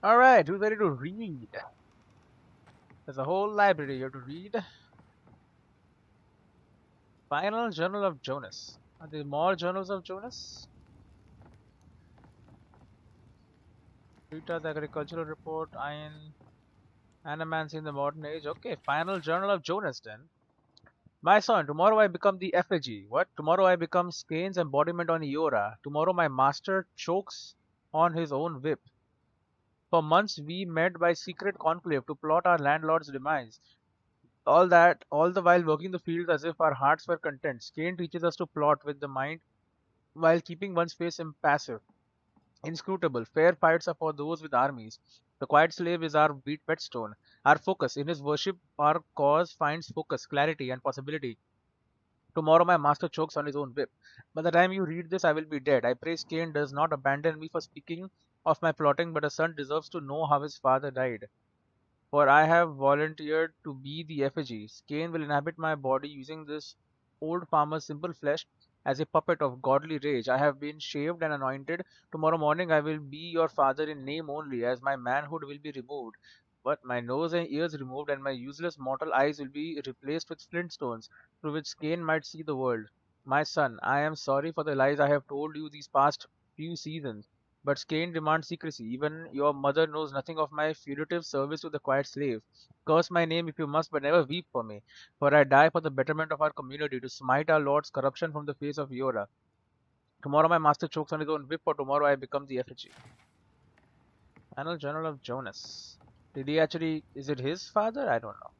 Alright, who's ready to read? There's a whole library here to read. Final Journal of Jonas. Are there more journals of Jonas? Rita's Agricultural Report, Iron, Animancy in the Modern Age. Okay, Final Journal of Jonas then. My son, tomorrow I become the effigy. What? Tomorrow I become Skane's embodiment on Eora. Tomorrow my master chokes on his own whip. For months we met by secret conclave to plot our landlord's demise. All the while working the fields as if our hearts were content. Skane teaches us to plot with the mind while keeping one's face impassive, inscrutable. Fair fights are for those with armies. The quiet slave is our whetstone, our focus. In his worship, our cause finds focus, clarity, and possibility. Tomorrow my master chokes on his own whip. By the time you read this, I will be dead. I pray Skane does not abandon me for speaking of my plotting, but a son deserves to know how his father died. For I have volunteered to be the effigy. Skane will inhabit my body using this old farmer's simple flesh as a puppet of godly rage. I have been shaved and anointed. Tomorrow morning I will be your father in name only, as my manhood will be removed. But my nose and ears removed, and my useless mortal eyes will be replaced with flint stones, through which Skane might see the world. My son, I am sorry for the lies I have told you these past few seasons. But Skane demands secrecy. Even your mother knows nothing of my fugitive service to the quiet slave. Curse my name if you must, but never weep for me. For I die for the betterment of our community, to smite our Lord's corruption from the face of Eora. Tomorrow my master chokes on his own whip, for tomorrow I become the effigy. Annual Journal of Jonas. Did he actually, is it his father? I don't know.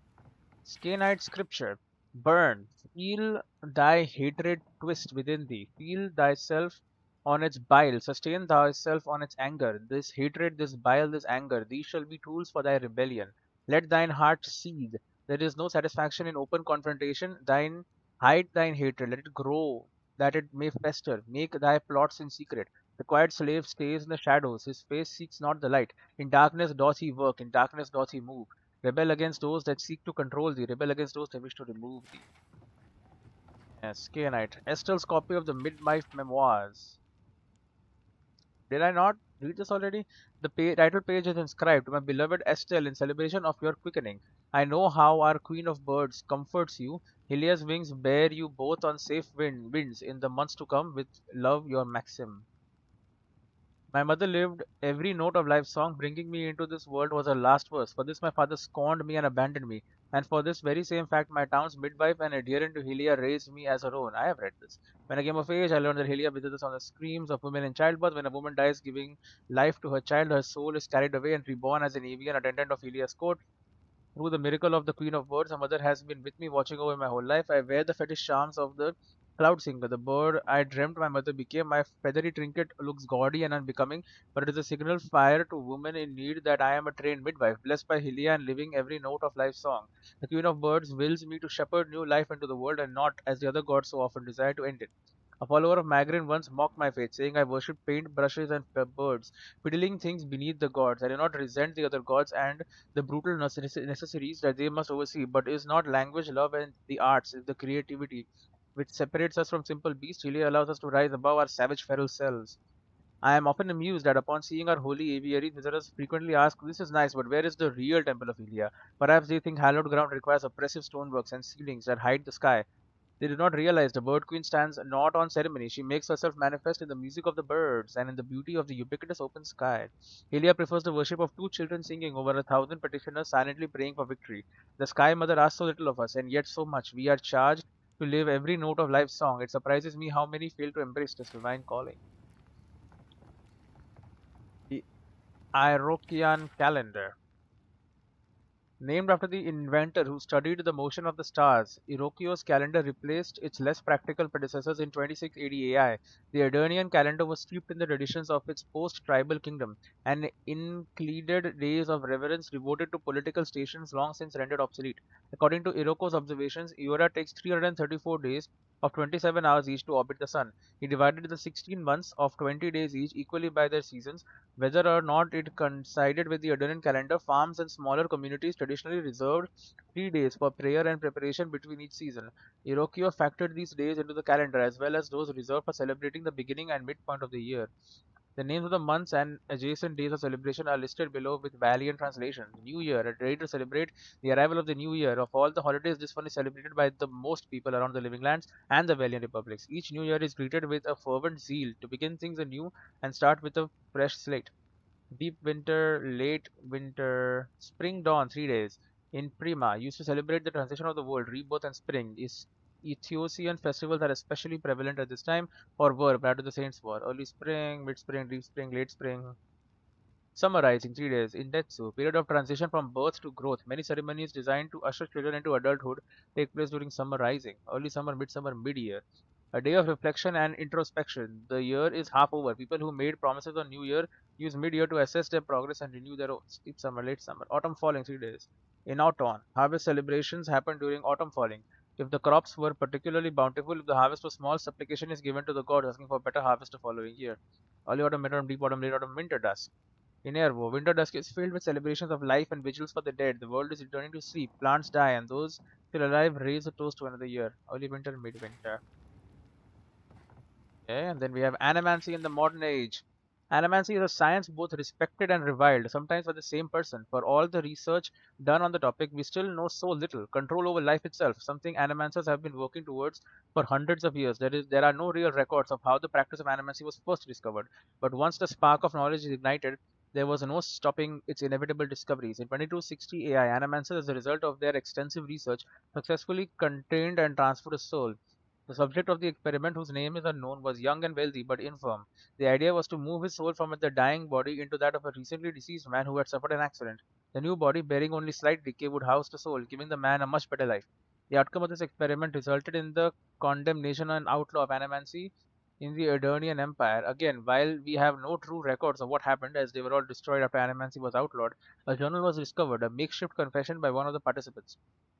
Scaneite scripture. Burn, feel thy hatred twist within thee. Feel thyself on its bile. Sustain thyself on its anger. This hatred, this bile, this anger, these shall be tools for thy rebellion. Let thine heart seethe. There is no satisfaction in open confrontation. Hide thine hatred. Let it grow, that it may fester. Make thy plots in secret. The quiet slave stays in the shadows. His face seeks not the light. In darkness doth he work. In darkness doth he move. Rebel against those that seek to control thee. Rebel against those that wish to remove thee. Yes, Knight. Estelle's copy of the Midwife Memoirs. Did I not read this already? The title page is inscribed to my beloved Estelle in celebration of your quickening. I know how our Queen of Birds comforts you. Helia's wings bear you both on safe winds in the months to come with love your Maxim. My mother lived every note of life's song. Bringing me into this world was her last verse. For this my father scorned me and abandoned me. And for this very same fact, my town's midwife and adherent to Helia raised me as her own. I have read this. When I came of age, I learned that Helia visits on the screams of women in childbirth. When a woman dies giving life to her child, her soul is carried away and reborn as an avian attendant of Helia's court. Through the miracle of the Queen of Birds, her mother has been with me, watching over my whole life. I wear the fetish charms of the cloud singer. The bird I dreamt my mother became. My feathery trinket looks gaudy and unbecoming, but it is a signal fire to women in need that I am a trained midwife, blessed by Hylia and living every note of life's song. The Queen of Birds wills me to shepherd new life into the world and not, as the other gods so often desire, to end it. A follower of Magrin once mocked my faith, saying I worship paint brushes and birds, fiddling things beneath the gods. I do not resent the other gods and the brutal necessaries that they must oversee, but is not language, love, and the arts, is the creativity which separates us from simple beasts, really allows us to rise above our savage feral selves. I am often amused that upon seeing our holy aviary, visitors frequently ask, this is nice, but where is the real temple of Ilia? Perhaps they think hallowed ground requires oppressive stoneworks and ceilings that hide the sky. They do not realize the bird queen stands not on ceremony. She makes herself manifest in the music of the birds and in the beauty of the ubiquitous open sky. Helia prefers the worship of two children singing over 1,000 petitioners silently praying for victory. The Sky Mother asks so little of us, and yet so much. We are charged to live every note of life's song. It surprises me how many fail to embrace this divine calling. The Iroquoian calendar. Named after the inventor who studied the motion of the stars, Iroquois calendar replaced its less practical predecessors in 2680 AI. The Aedyrian calendar was steeped in the traditions of its post-tribal kingdom, and included days of reverence devoted to political stations long since rendered obsolete. According to Iroquois observations, Eora takes 334 days of 27 hours each to orbit the sun. He divided the 16 months of 20 days each equally by their seasons. Whether or not it coincided with the Adonai calendar, farms and smaller communities traditionally reserved 3 days for prayer and preparation between each season. Iroquois factored these days into the calendar as well as those reserved for celebrating the beginning and midpoint of the year. The names of the months and adjacent days of celebration are listed below with Valiant translation. New Year, a day to celebrate the arrival of the new year. Of all the holidays, this one is celebrated by the most people around the living lands and the Valiant Republics. Each new year is greeted with a fervent zeal to begin things anew and start with a fresh slate. Deep winter, late winter, spring dawn, 3 days. In Prima, used to celebrate the transition of the world, rebirth and spring. Is Ethiopian festivals are especially prevalent at this time, or were prior to the Saints' War. Early spring, mid spring, deep spring, late spring. Summarizing 3 days. In Detsu, period of transition from birth to growth. Many ceremonies designed to usher children into adulthood take place during summer rising, early summer, midsummer, mid-year. A day of reflection and introspection. The year is half over. People who made promises on New Year use mid-year to assess their progress and renew their oaths. Deep summer, late summer, autumn falling 3 days. In autumn, harvest celebrations happen during autumn falling. If the crops were particularly bountiful, if the harvest was small, supplication is given to the gods asking for better harvest the following year. Early autumn, mid autumn, deep autumn, late autumn, winter dusk. In Airvo, winter dusk is filled with celebrations of life and vigils for the dead. The world is returning to sleep, plants die, and those still alive raise a toast to another year. Early winter, midwinter. Okay, and then we have animancy in the modern age. Animancy is a science both respected and reviled, sometimes by the same person. For all the research done on the topic, we still know so little. Control over life itself, something animancers have been working towards for hundreds of years. There are no real records of how the practice of animancy was first discovered. But once the spark of knowledge is ignited, there was no stopping its inevitable discoveries. In 2260 AI, animancers, as a result of their extensive research, successfully contained and transferred a soul. The subject of the experiment, whose name is unknown, was young and wealthy but infirm. The idea was to move his soul from the dying body into that of a recently deceased man who had suffered an accident. The new body, bearing only slight decay, would house the soul, giving the man a much better life. The outcome of this experiment resulted in the condemnation and outlaw of animancy in the Aedyrian Empire. Again, while we have no true records of what happened, as they were all destroyed after animancy was outlawed, a journal was discovered, a makeshift confession by one of the participants.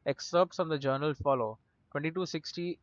Excerpts from the journal follow. 2260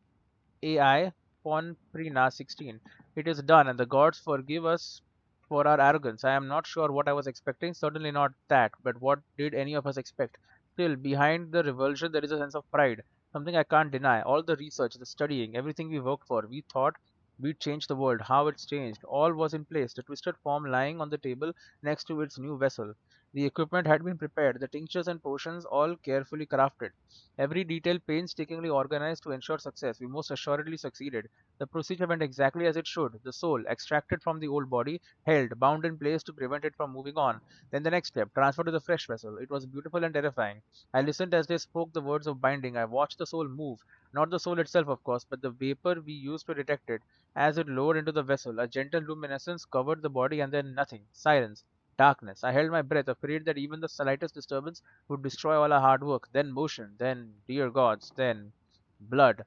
AI Pon Prina 16. It is done, and the gods forgive us for our arrogance. I am not sure what I was expecting, certainly not that, but what did any of us expect? Still, behind the revulsion, there is a sense of pride, something I can't deny. All the research, the studying, everything we worked for, we thought we'd change the world, how it's changed, all was in place. The twisted form lying on the table next to its new vessel. The equipment had been prepared, the tinctures and potions all carefully crafted. Every detail painstakingly organized to ensure success. We most assuredly succeeded. The procedure went exactly as it should. The soul, extracted from the old body, held, bound in place to prevent it from moving on. Then the next step, transfer to the fresh vessel. It was beautiful and terrifying. I listened as they spoke the words of binding. I watched the soul move. Not the soul itself, of course, but the vapor we used to detect it. As it lowered into the vessel, a gentle luminescence covered the body and then nothing. Silence. Darkness. I held my breath, afraid that even the slightest disturbance would destroy all our hard work. Then motion. Then, dear gods, then blood.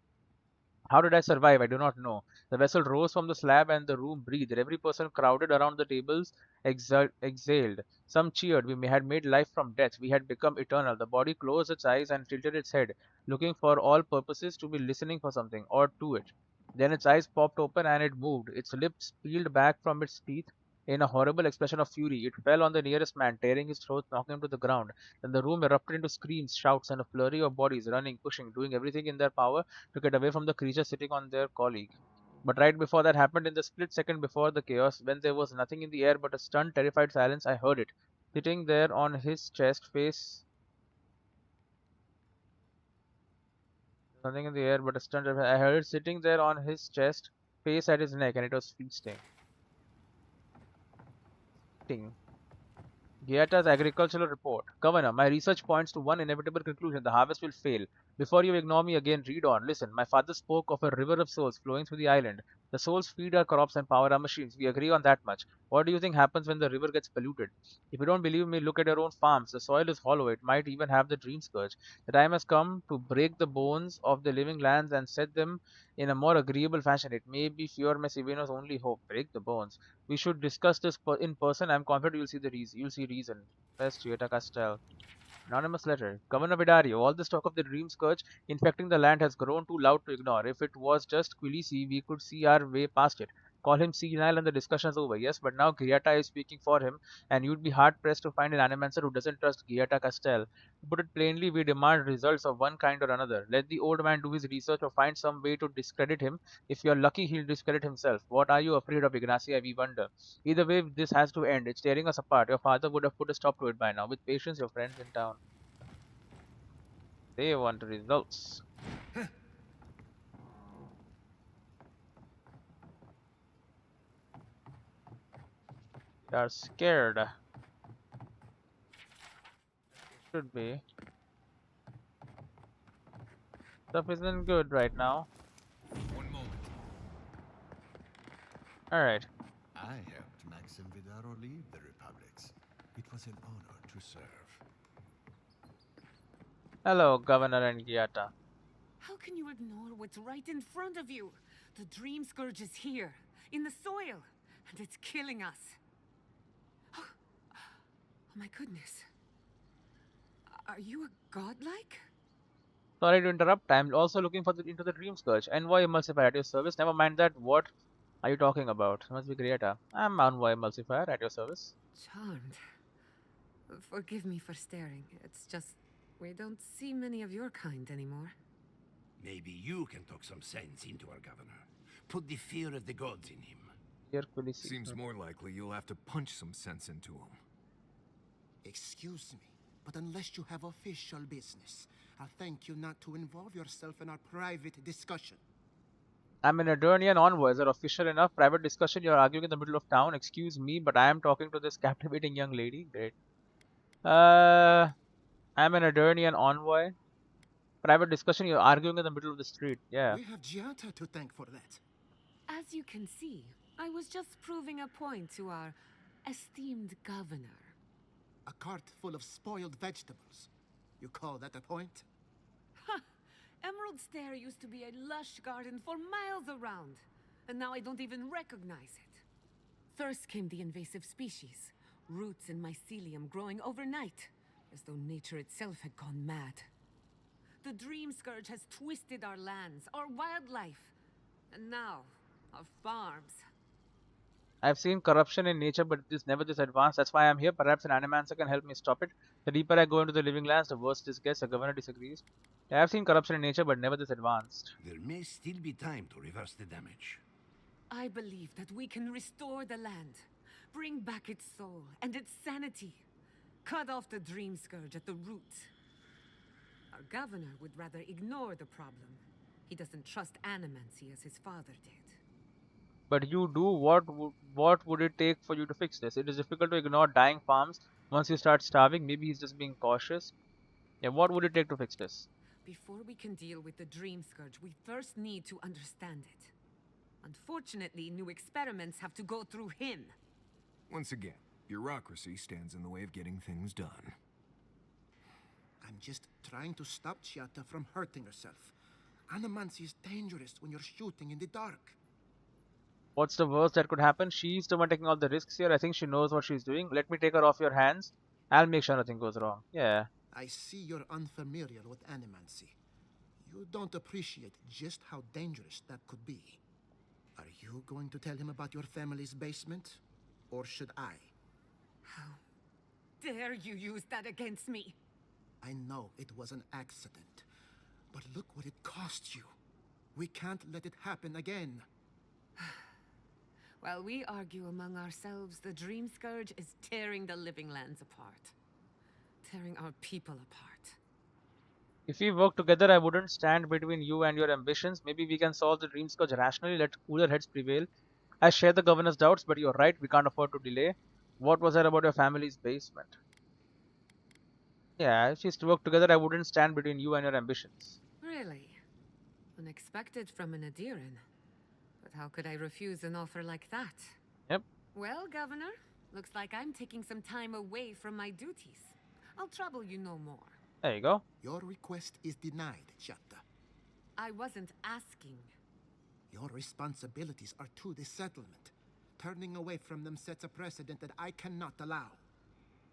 How did I survive? I do not know. The vessel rose from the slab and the room breathed. Every person crowded around the tables exhaled. Some cheered. We had made life from death. We had become eternal. The body closed its eyes and tilted its head, looking for all purposes to be listening for something, or to it. Then its eyes popped open and it moved. Its lips peeled back from its teeth in a horrible expression of fury. It fell on the nearest man, tearing his throat, knocking him to the ground. Then the room erupted into screams, shouts, and a flurry of bodies running, pushing, doing everything in their power to get away from the creature sitting on their colleague. But right before that happened, in the split second before the chaos, when there was nothing in the air but a stunned, terrified silence, I heard it. Sitting there on his chest, face. Nothing in the air but a stunned. I heard it sitting there on his chest, face at his neck, and it was feasting. Eating. Giata's agricultural report. Governor, my research points to one inevitable conclusion: the harvest will fail. Before you ignore me again, read on. Listen, my father spoke of a river of souls flowing through the island. The souls feed our crops and power our machines. We agree on that much. What do you think happens when the river gets polluted? If you don't believe me, look at your own farms. The soil is hollow. It might even have the dream scourge. The time has come to break the bones of the living lands and set them in a more agreeable fashion. It may be Fior Messivino's only hope. Break the bones. We should discuss this in person. I'm confident you'll see the reason. You'll see reason. Best Toyota Castel. Anonymous letter. Governor Vidario, all this talk of the dream scourge infecting the land has grown too loud to ignore. If it was just Quilisi, we could see our way past it. call him senile and the discussion's over. Yes, but now Giata is speaking for him, and you'd be hard-pressed to find an animancer who doesn't trust Giata Castel. To put it plainly, we demand results of one kind or another. Let the old man do his research or find some way to discredit him. If you're lucky, he'll discredit himself. What are you afraid of, Ignacia, we wonder? Either way, this has to end. It's tearing us apart. Your father would have put a stop to it by now. With patience, your friends in town. They want results. They are scared. Should be. Stuff isn't good right now. One moment. Alright. I helped Maxim Vidaro lead the Republics. It was an honor to serve. Hello, Governor and Giata. How can you ignore what's right in front of you? The Dream Scourge is here, in the soil, and it's killing us. Oh my goodness. Are you a godlike? Sorry to interrupt. I'm also looking for into the Dream Scourge. Envoy Emulcifier at your service. Never mind that. What are you talking about? Must be Giata. I'm Envoy Emulcifier at your service. Charmed. Forgive me for staring. It's just, we don't see many of your kind anymore. Maybe you can talk some sense into our governor. Put the fear of the gods in him. Seems more likely you'll have to punch some sense into him. Excuse me, but unless you have official business, I'll thank you not to involve yourself in our private discussion. I'm an Aedyrian envoy. Is that official enough? Private discussion? You're arguing in the middle of town. Excuse me, but I am talking to this captivating young lady. Great. I'm an Aedyrian envoy. Private discussion? You're arguing in the middle of the street. Yeah. We have Giata to thank for that. As you can see, I was just proving a point to our esteemed governor. A cart full of spoiled vegetables. You call that a point? Ha! Emerald Stair used to be a lush garden for miles around, and now I don't even recognize it. First came the invasive species, roots and mycelium growing overnight, as though nature itself had gone mad. The Dream Scourge has twisted our lands, our wildlife, and now our farms. I've seen corruption in nature, but it is never this advanced. That's why I'm here. Perhaps an animancer can help me stop it. The deeper I go into the living lands, the worse this gets. The governor disagrees. Yeah, I've seen corruption in nature, but never this advanced. There may still be time to reverse the damage. I believe that we can restore the land, bring back its soul and its sanity, cut off the Dream Scourge at the root. Our governor would rather ignore the problem. He doesn't trust animancy as his father did. But you do. What would it take for you to fix this? It is difficult to ignore dying farms once you start starving. Maybe he's just being cautious. Yeah, what would it take to fix this? Before we can deal with the Dream Scourge, we first need to understand it. Unfortunately, new experiments have to go through him. Once again, bureaucracy stands in the way of getting things done. I'm just trying to stop Giata from hurting herself. Animancy is dangerous when you're shooting in the dark. What's the worst that could happen? She's the one taking all the risks here. I think she knows what she's doing. Let me take her off your hands. I'll make sure nothing goes wrong. Yeah. I see you're unfamiliar with animancy. You don't appreciate just how dangerous that could be. Are you going to tell him about your family's basement? Or should I? How dare you use that against me? I know it was an accident, but look what it cost you. We can't let it happen again. While we argue among ourselves, the Dream Scourge is tearing the living lands apart. Tearing our people apart. If we work together, I wouldn't stand between you and your ambitions. Maybe we can solve the Dream Scourge rationally, let cooler heads prevail. I share the governor's doubts, but you're right, we can't afford to delay. What was that about your family's basement? Yeah, if she's to work together, I wouldn't stand between you and your ambitions. Really? Unexpected from an Aedyran. But how could I refuse an offer like that? Yep. Well, Governor, looks like I'm taking some time away from my duties. I'll trouble you no more. There you go. Your request is denied, Giata. I wasn't asking. Your responsibilities are to the settlement. Turning away from them sets a precedent that I cannot allow.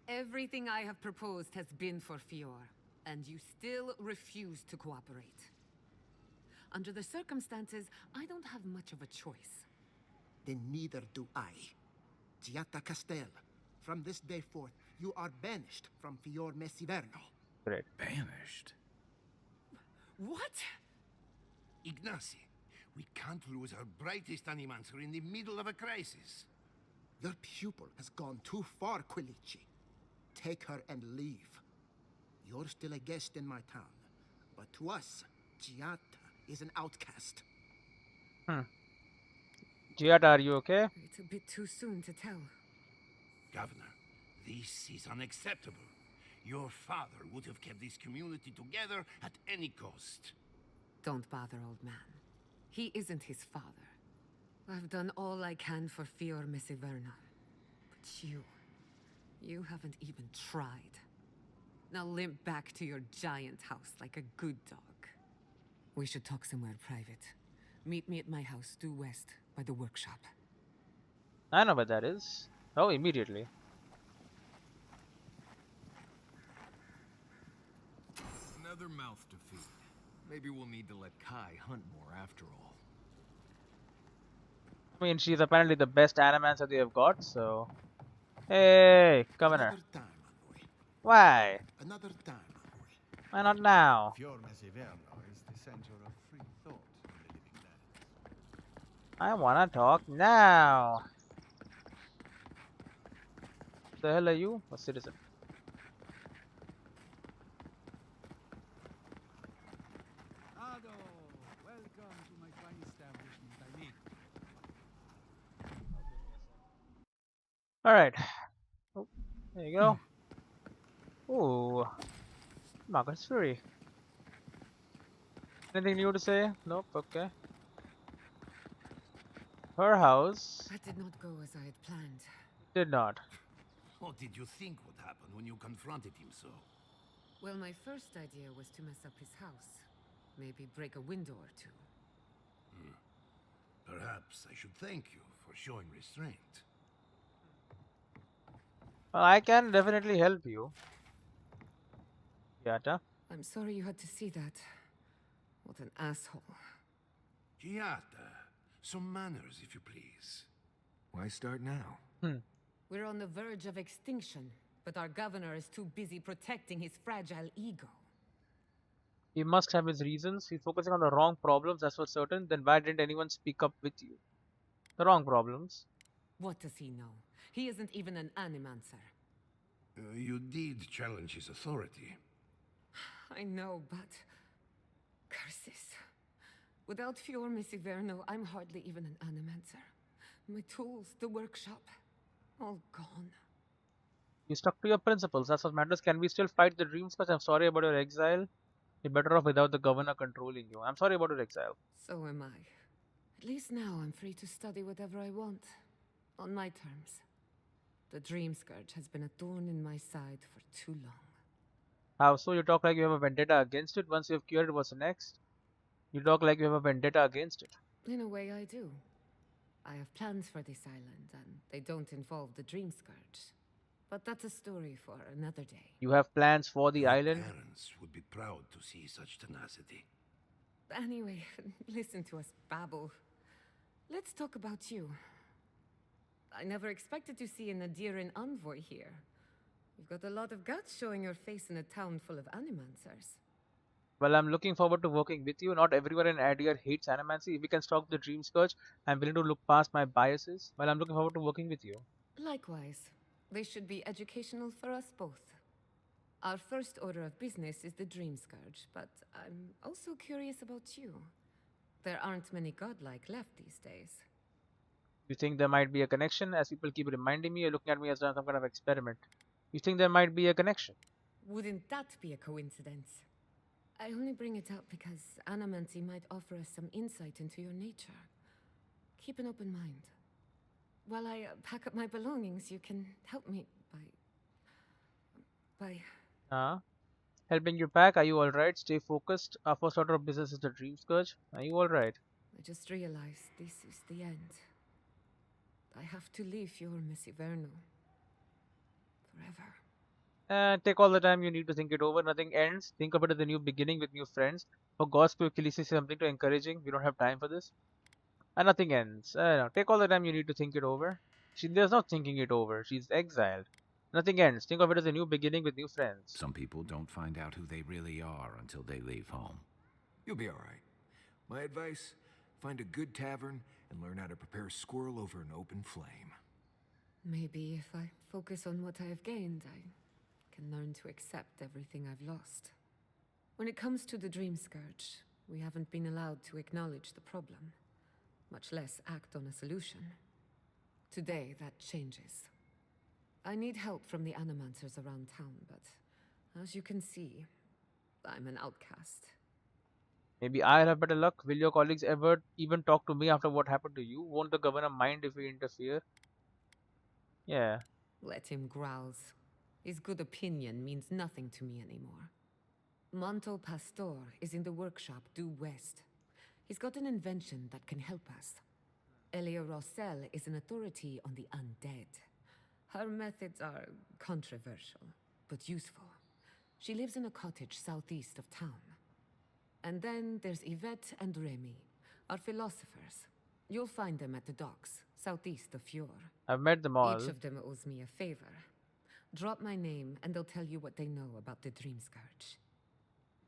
Everything I have proposed has been for Fior, and you still refuse to cooperate. Under the circumstances, I don't have much of a choice. then neither do I. Giatta Castel, from this day forth, you are banished from Fior Messiverno. Great. Banished? What? Ignacy, we can't lose our brightest animancer in the middle of a crisis. Your pupil has gone too far, Quilici. Take her and leave. You're still a guest in my town, but to us, Giatta is an outcast. Giat, are you okay? It's a bit too soon to tell. Governor, this is unacceptable. Your father would have kept this community together at any cost. Don't bother, old man. He isn't his father. I've done all I can for Fior Messiverno. But you haven't even tried. Now limp back to your giant house like a good dog. We should talk somewhere private. Meet me at my house due west by the workshop. I know what that is. Oh, immediately. Another mouth to feed. Maybe we'll need to let Kai hunt more after all. I mean, she's apparently the best animancer they have got, so... Hey, Governor. Another time, envoy. Why? Another time, envoy. Why not now? Fior Messiverno is the center of free thought in the living lands. I wanna talk now. The hell are you? A citizen. Ado, welcome to my fine establishment. I mean, Alright. Oh, there you go. Ooh. Marcus Fury. Anything new to say? Nope, okay. Her house That did not go as I had planned. did not. What did you think would happen when you confronted him so? Well, my first idea was to mess up his house. Maybe break a window or two. Perhaps I should thank you for showing restraint. Well, I can definitely help you. Yata. I'm sorry you had to see that. What an asshole. Giatta, some manners, if you please. Why start now? We're on the verge of extinction, but our governor is too busy protecting his fragile ego. He must have his reasons. He's focusing on the wrong problems, that's for certain. Then why didn't anyone speak up with you? The wrong problems. What does he know? He isn't even an animancer. You did challenge his authority. I know, but... Curses. Without Fior Messiverno, I'm hardly even an animancer. My tools, the workshop, all gone. You stuck to your principles. That's what matters. Can we still fight the dreams? Because I'm sorry about your exile. You're better off without the governor controlling you. I'm sorry about your exile. So am I. At least now I'm free to study whatever I want. On my terms. The Dream Scourge has been a thorn in my side for too long. How so? You talk like you have a vendetta against it. Once you have cured it, what's next? You talk like you have a vendetta against it. In a way, I do. I have plans for this island, and they don't involve the Dream Scourge. But that's a story for another day. You have plans for the Your island. parents would be proud to see such tenacity. Anyway, listen to us babble. Let's talk about you. I never expected to see an Aedyr envoy here. You've got a lot of guts showing your face in a town full of animancers. Well, I'm looking forward to working with you. Not everyone in Aedyr hates animancy. If we can stop the Dream Scourge, I'm willing to look past my biases. Well, I'm looking forward to working with you. Likewise, they should be educational for us both. Our first order of business is the Dream Scourge, but I'm also curious about you. There aren't many godlike left these days. You think there might be a connection? As people keep reminding me, you're looking at me as some kind of experiment. You think there might be a connection? Wouldn't that be a coincidence? I only bring it up because animancy might offer us some insight into your nature. Keep an open mind. While I pack up my belongings, you can help me by... Helping you pack? Are you alright? Stay focused. Our first order of business is the Dream Scourge. Are you alright? I just realized this is the end. I have to leave your Messiverno. Forever. Take all the time you need to think it over. Nothing ends. Think of it as a new beginning with new friends. For God's sake, Khaleesi, say something to encouraging. We don't have time for this. And nothing ends. No, take all the time you need to think it over. There's no thinking it over. She's exiled. Nothing ends. Think of it as a new beginning with new friends. Some people don't find out who they really are until they leave home. You'll be alright. My advice, find a good tavern and learn how to prepare a squirrel over an open flame. Maybe if I focus on what I have gained, I can learn to accept everything I've lost. When it comes to the Dream Scourge, we haven't been allowed to acknowledge the problem, much less act on a solution. Today, that changes. I need help from the animancers around town, but as you can see, I'm an outcast. Maybe I'll have better luck. Will your colleagues ever even talk to me after what happened to you? Won't the governor mind if we interfere? Yeah. Let him grouse. His good opinion means nothing to me anymore. Manto Pastor is in the workshop due west. He's got an invention that can help us. Elia Rossell is an authority on the undead. Her methods are controversial, but useful. She lives in a cottage southeast of town. And then there's Yvette and Remy, our philosophers. You'll find them at the docks, southeast of Fjord. I've met them all. Each of them owes me a favor. Drop my name and they'll tell you what they know about the Dream Scourge.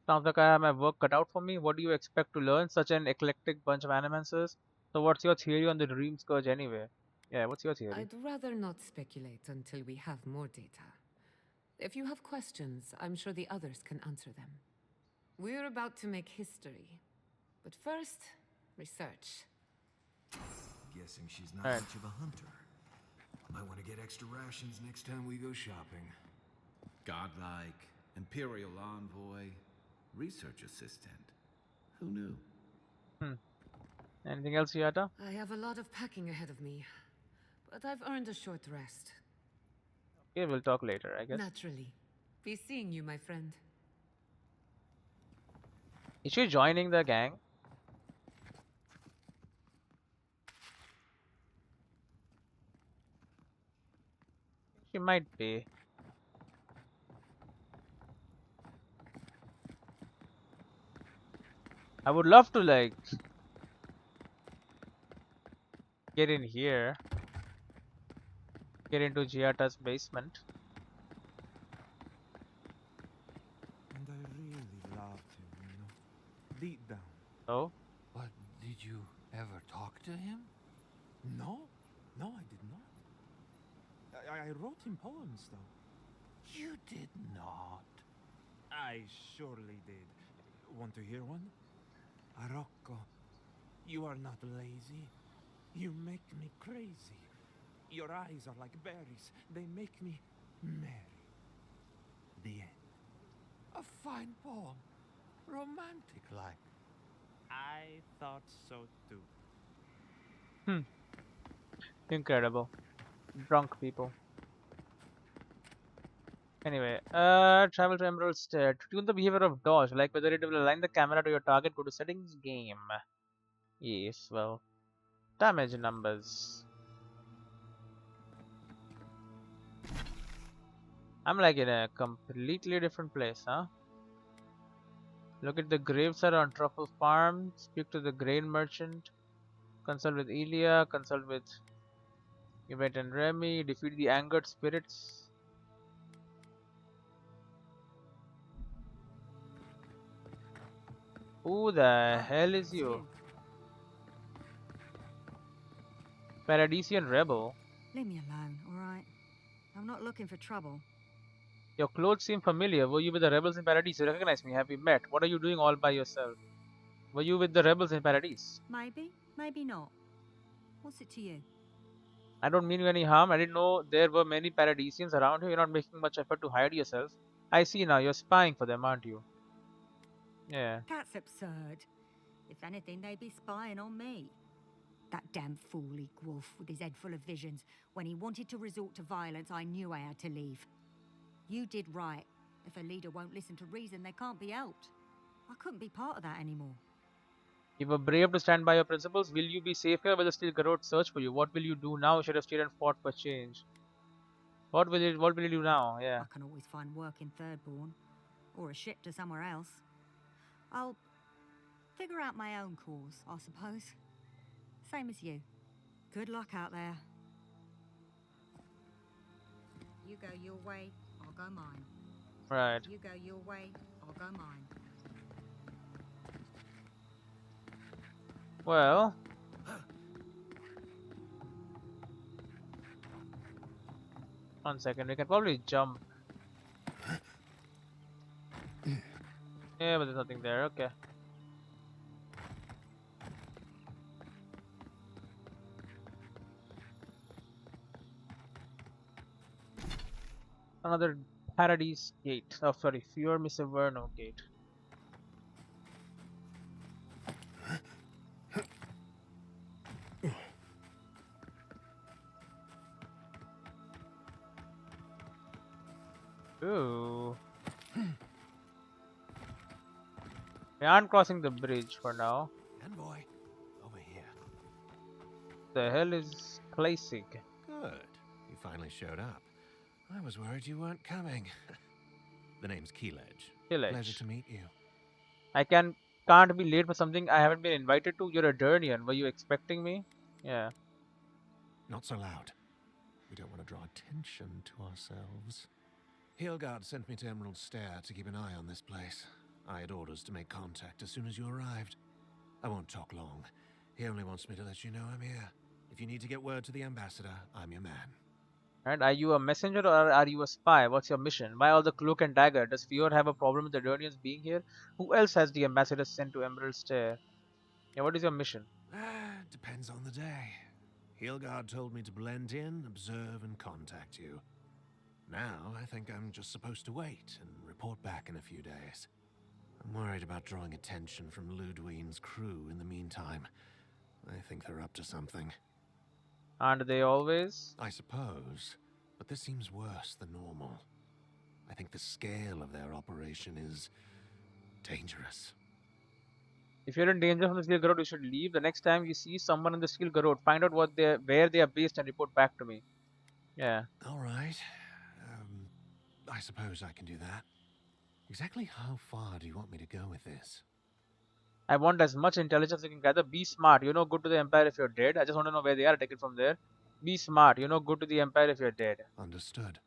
Sounds like I have my work cut out for me. What do you expect to learn? Such an eclectic bunch of animancers. So what's your theory on the Dream Scourge anyway? Yeah, what's your theory? I'd rather not speculate until we have more data. If you have questions, I'm sure the others can answer them. We're about to make history. But first, research. Guessing she's not Alright. much of a hunter. Might want to get extra rations next time we go shopping. Godlike, Imperial Envoy, Research Assistant. Who knew? Anything else, Yata? I have a lot of packing ahead of me, but I've earned a short rest. Okay, we'll talk later, I guess. Naturally. Be seeing you, my friend. Is she joining the gang? She might be. I would love to, like, get in here. Get into Giata's basement. And I really loved him, you know. Deep down. Oh? But did you ever talk to him? No, no, I did not. I wrote him poems, though. You did not. I surely did. Want to hear one? Arocco, you are not lazy. You make me crazy. Your eyes are like berries. They make me merry. The end. A fine poem. Romantic like. I thought so too. Incredible. Drunk people. Anyway, travel to Emerald Stair. To tune the behavior of dodge, like whether it will align the camera to your target, go to settings, game. Yes, well. Damage numbers. I'm like in a completely different place, huh? Look at the gravesite on Truffle Farm. Speak to the grain merchant. Consult with Elia. Consult with Yvette and Remy. Defeat the angered spirits. Who the hell is you? Paradisian rebel. Leave me alone, alright? I'm not looking for trouble. Your clothes seem familiar. Were you with the rebels in Paradise? You recognize me. Have we met? What are you doing all by yourself? Were you with the rebels in Paradise? Maybe, maybe not. What's it to you? I don't mean you any harm. I didn't know there were many Paradisians around here. You're not making much effort to hide yourself. I see now. You're spying for them, aren't you? Yeah. That's absurd. If anything, they'd be spying on me. That damn fool Wolf with his head full of visions. When he wanted to resort to violence, I knew I had to leave. You did right. If a leader won't listen to reason, they can't be helped. I couldn't be part of that anymore. You were brave to stand by your principles. Will you be safe here? Will the Steel Garrote search for you? What will you do now? You should have stayed and fought for change. What will you do now? Yeah. I can always find work in Thirdborn. Or a ship to somewhere else. I'll figure out my own cause, I suppose. Same as you. Good luck out there. You go your way, I'll go mine. Right. You go your way, I'll go mine. Well. One second, we can probably jump. Yeah, but there's nothing there. Okay. Another Paradise Gate. Oh, sorry, Fear Miseverno Gate. Ooh. We aren't crossing the bridge for now. Envoy, over here. The hell is Classic? Good. You finally showed up. I was worried you weren't coming. The name's Keeledge. Keeledge. Pleasure to meet you. I can't be late for something I haven't been invited to. You're a Durnian. Were you expecting me? Yeah. Not so loud. We don't want to draw attention to ourselves. Hilgard sent me to Emerald Stair to keep an eye on this place. I had orders to make contact as soon as you arrived. I won't talk long. He only wants me to let you know I'm here. If you need to get word to the ambassador, I'm your man. And are you a messenger or are you a spy? What's your mission? Why all the cloak and dagger? Does Fior have a problem with the Durnians being here? Who else has the ambassador sent to Emerald Stair? Yeah, what is your mission? Depends on the day. Hilgard told me to blend in, observe, and contact you. Now, I think I'm just supposed to wait and report back in a few days. I'm worried about drawing attention from Ludwine's crew in the meantime. I think they're up to something. Aren't they always? I suppose, but this seems worse than normal. I think the scale of their operation is dangerous. If you're in danger from the Steel Garrote, you should leave. The next time you see someone in the Steel Garrote, find out where they are based and report back to me. Yeah. All right. I suppose I can do that. Exactly how far do you want me to go with this? I want as much intelligence as you can gather. Be smart. You're no good to the Empire if you're dead. I just want to know where they are. Take it from there. Be smart. You're no good to the Empire if you're dead. Understood.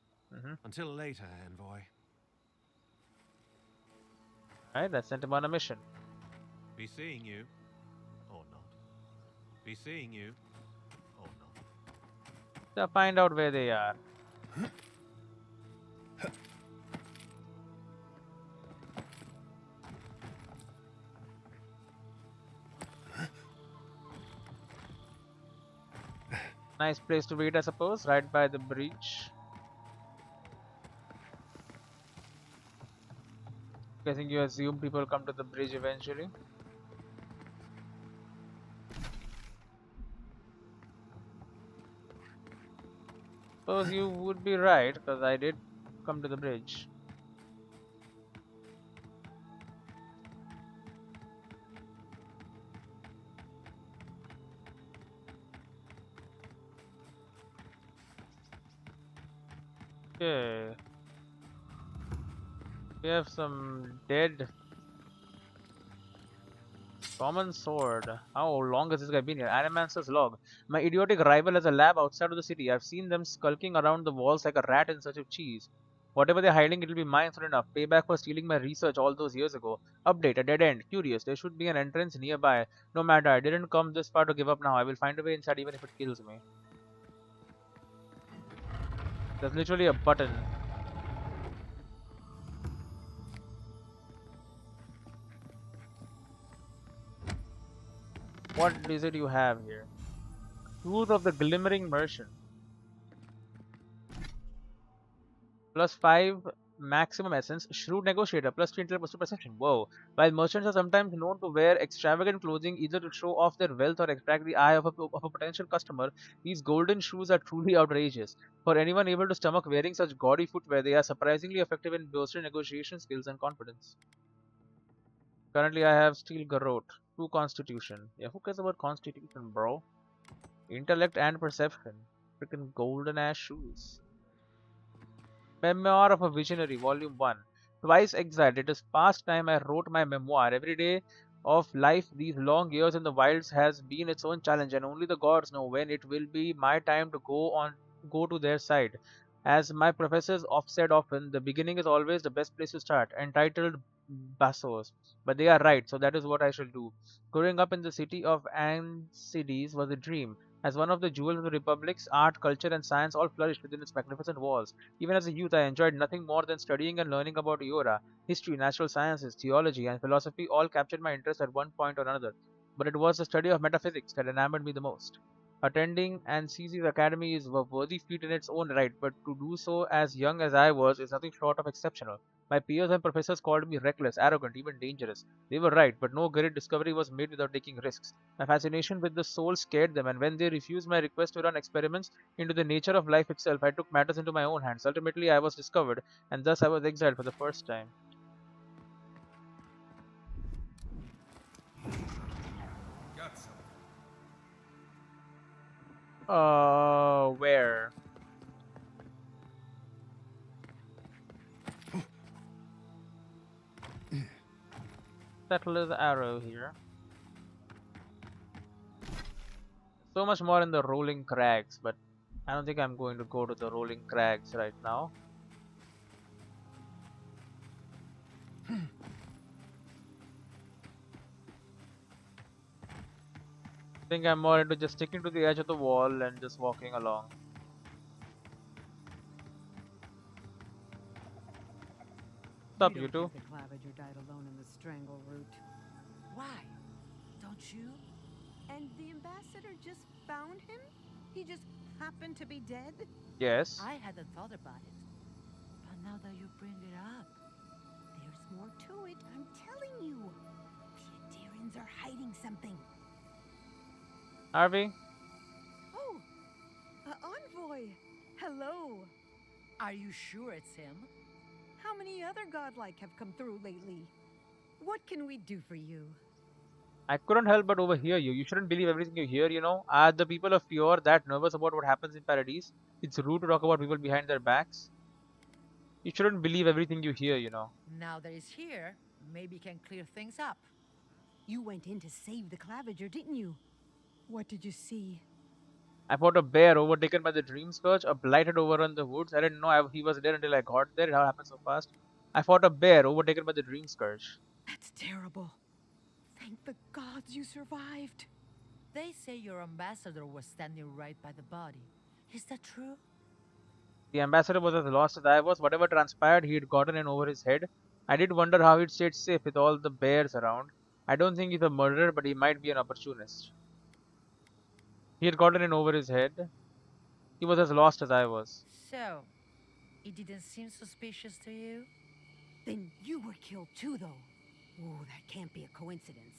Until later, Envoy. Alright, let's send him on a mission. Be seeing you. Or not. Be seeing you. Or not. So find out where they are. Nice place to wait, I suppose, right by the bridge. Guessing you assume people come to the bridge eventually. Suppose you would be right, because I did come to the bridge. Okay. We have some dead common sword. How long has this guy been here? Animancer's log. My idiotic rival has a lab outside of the city. I've seen them skulking around the walls like a rat in search of cheese. Whatever they're hiding, it'll be mine soon enough. Payback for stealing my research all those years ago. Update, a dead end. Curious, there should be an entrance nearby. No matter, I didn't come this far to give up now. I will find a way inside even if it kills me. There's literally a button. What is it you have here? Truth of the Glimmering Merchant. +5 maximum essence. Shrewd Negotiator. +3 intellectual perception. Whoa. While merchants are sometimes known to wear extravagant clothing either to show off their wealth or attract the eye of a potential customer, these golden shoes are truly outrageous. For anyone able to stomach wearing such gaudy footwear, they are surprisingly effective in boosting negotiation skills and confidence. Currently, I have Steel Garrote. 2 Constitution. Yeah, who cares about Constitution, bro? Intellect and Perception. Freaking golden ass shoes. Memoir of a Visionary, Volume 1. Twice exiled. It is past time I wrote my memoir. Every day of life these long years in the wilds has been its own challenge, and only the gods know when it will be my time to go to their side. As my professors have said often, the beginning is always the best place to start, entitled Bassos. But they are right, so that is what I shall do. Growing up in the city of Ansides was a dream. As one of the jewels of the Republic's art, culture, and science all flourished within its magnificent walls. Even as a youth, I enjoyed nothing more than studying and learning about Eora. History, natural sciences, theology, and philosophy all captured my interest at one point or another. But it was the study of metaphysics that enamored me the most. Attending Ancisi's academy is a worthy feat in its own right, but to do so as young as I was is nothing short of exceptional. My peers and professors called me reckless, arrogant, even dangerous. They were right, but no great discovery was made without taking risks. My fascination with the soul scared them, and when they refused my request to run experiments into the nature of life itself, I took matters into my own hands. Ultimately, I was discovered, and thus I was exiled for the first time. Got some. Where? Settle the arrow here. So much more in the rolling crags, but I don't think I'm going to go to the rolling crags right now. I think I'm more into just sticking to the edge of the wall and just walking along. What's up, you two? The Clavager died alone in the strangle route. Why? Don't you? And the ambassador just found him? He just happened to be dead? Yes. I hadn't thought about it. But now that you bring it up, there's more to it, I'm telling you. The Aedyrians are hiding something. Are we? Oh, envoy. Hello. Are you sure it's him? How many other godlike have come through lately? What can we do for you? I couldn't help but overhear you. You shouldn't believe everything you hear, you know. Are the people of Fior that nervous about what happens in Paradise? It's rude to talk about people behind their backs. You shouldn't believe everything you hear, you know. Now that he's here, maybe can clear things up. You went in to save the Clavager, didn't you? What did you see? I fought a bear overtaken by the dream scourge, a blight had overrun the woods. I didn't know he was dead until I got there. It all happened so fast. I fought a bear overtaken by the dream scourge. That's terrible. Thank the gods you survived. They say your ambassador was standing right by the body. Is that true? The ambassador was as lost as I was. Whatever transpired, he had gotten in over his head. I did wonder how he'd stayed safe with all the bears around. I don't think he's a murderer, but he might be an opportunist. He had gotten in over his head. He was as lost as I was. So, it didn't seem suspicious to you? Then you were killed too, though. Oh, that can't be a coincidence.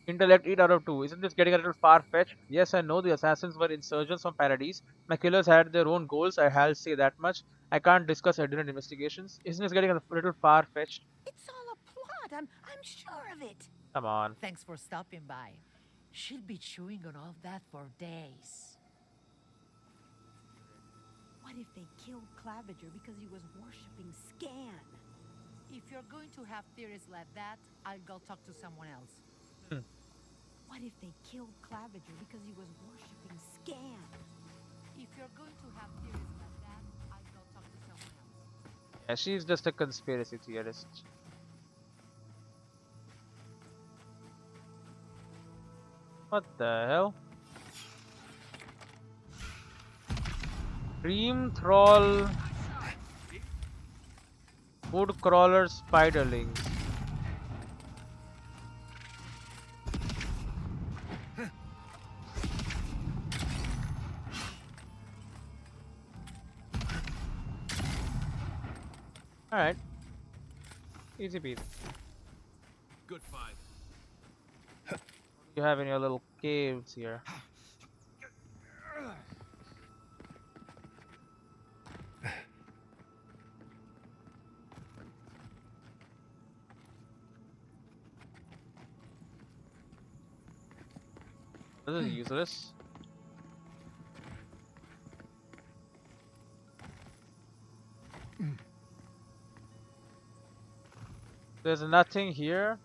Intellect 8 out of 2. Isn't this getting a little far-fetched? Yes, I know the assassins were insurgents from Paradise. My killers had their own goals, I'll say that much. I can't discuss Aedyr investigations. Isn't this getting a little far-fetched? It's all a plot. I'm sure of it. Come on. Thanks for stopping by. She'll be chewing on all that for days. What if they killed Clavager because he was worshipping Scan? If you're going to have theories like that, I'll go talk to someone else. What if they killed Clavager because he was worshipping Scan? If you're going to have theories like that, I'll go talk to someone else. Yeah, she's just a conspiracy theorist. What the hell? Dream Thrall Wood Crawler Spiderlings. Alright. Easy peasy. Good fight. You have in your little caves here. This is useless. There's nothing here.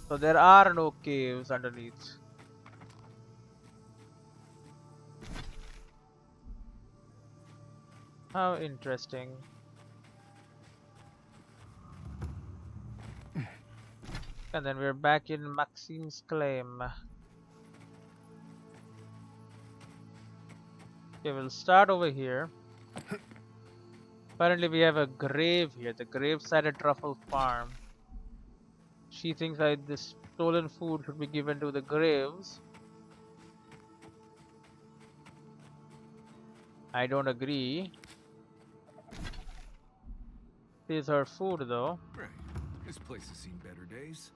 So there are no caves underneath. How interesting. And then we're back in Maxime's claim. Okay, we'll start over here. Apparently we have a grave here, the grave-sided truffle farm. She thinks that this stolen food should be given to the graves. I don't agree. This is her food though. Right. This place has seen better days.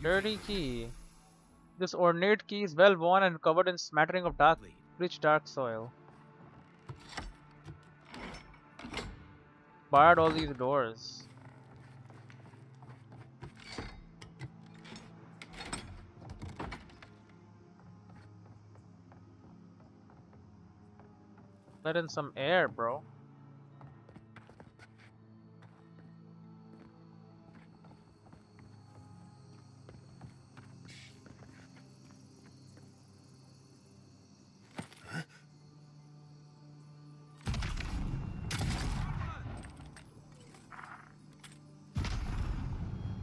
Dirty key. This ornate key is well worn and covered in smattering of rich dark soil. Barred all these doors. Let in some air, bro.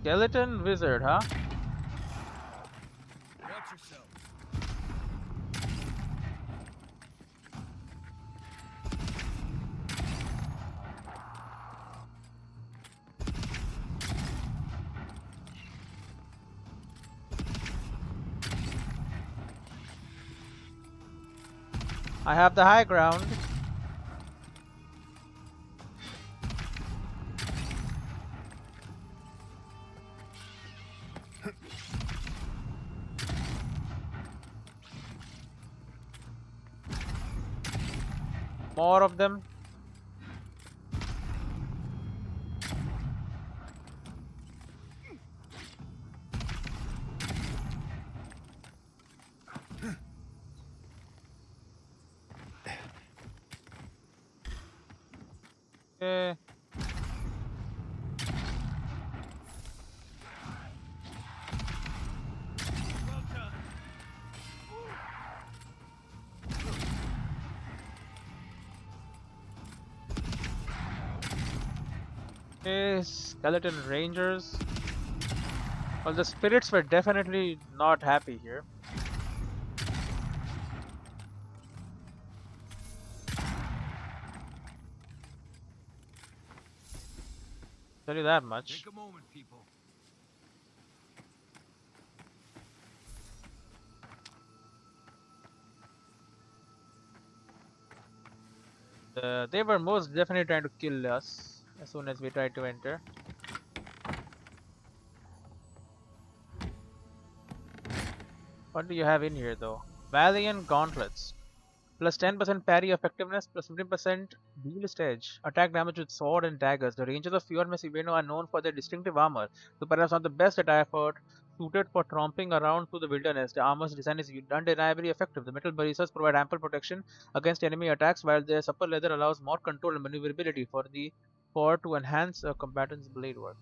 Skeleton wizard, huh? Watch yourself. I have the high ground. More of them. Okay. Okay, skeleton rangers. Well, the spirits were definitely not happy here. Tell you that much. Take a moment, people. They were most definitely trying to kill us as soon as we tried to enter. What do you have in here though? Valiant gauntlets. Plus 10% parry effectiveness, plus 15% duelist edge. Attack damage with sword and daggers. The rangers of Fjord Mesiveno are known for their distinctive armor, so perhaps not the best attire for suited for tromping around through the wilderness. The armor's design is undeniably effective. The metal bracers provide ample protection against enemy attacks, while their supple leather allows more control and maneuverability for to enhance a combatant's blade work.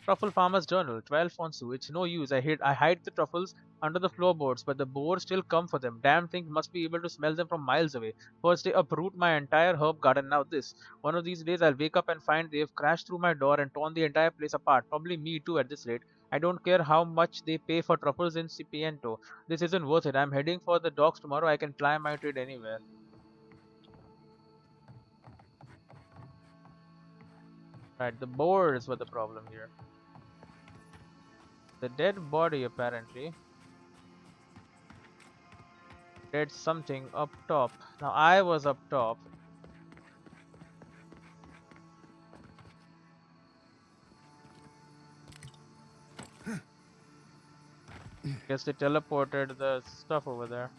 Truffle Farmer's Journal, 12 Fonsu. It's no use. I hide the truffles under the floorboards, but the boars still come for them. Damn things must be able to smell them from miles away. First they uproot my entire herb garden, now this. One of these days I'll wake up and find they've crashed through my door and torn the entire place apart. Probably me too at this rate. I don't care how much they pay for truffles in Cipiento. This isn't worth it. I'm heading for the docks tomorrow. I can ply my trade anywhere. Right, the boars were the problem here. The dead body apparently. Did something up top. Now I was up top. Guess they teleported the stuff over there.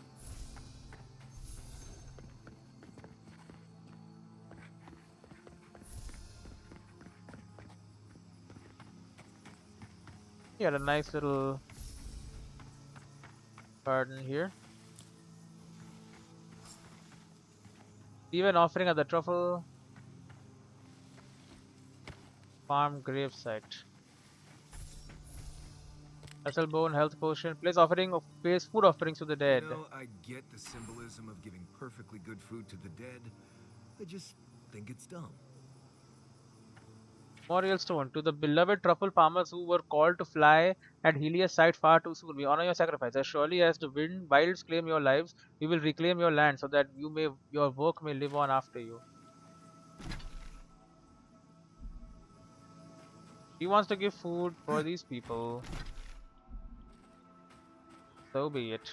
He had a nice little garden here. Even offering at the truffle farm gravesite. Vessel bone, health potion. Place food offerings to the You dead. know, I get the symbolism of giving perfectly good food to the dead. I just think it's dumb. Memorial stone to the beloved truffle farmers who were called to fly at Helios site far too soon. We honor your sacrifice. As surely as the wind wilds claim your lives, we will reclaim your land so that your work may live on after you. She wants to give food for these people. So be it.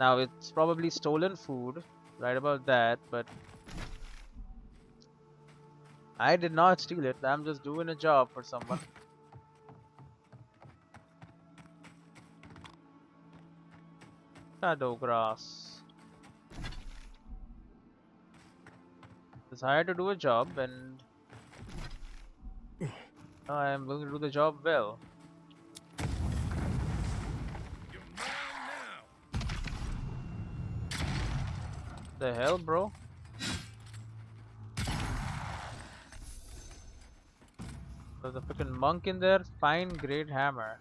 Now it's probably stolen food, right about that, but I did not steal it. I'm just doing a job for someone. Shadow grass. Was hired to do a job, and I am going to do the job well. The hell, bro? There's a freaking monk in there. Fine, great hammer.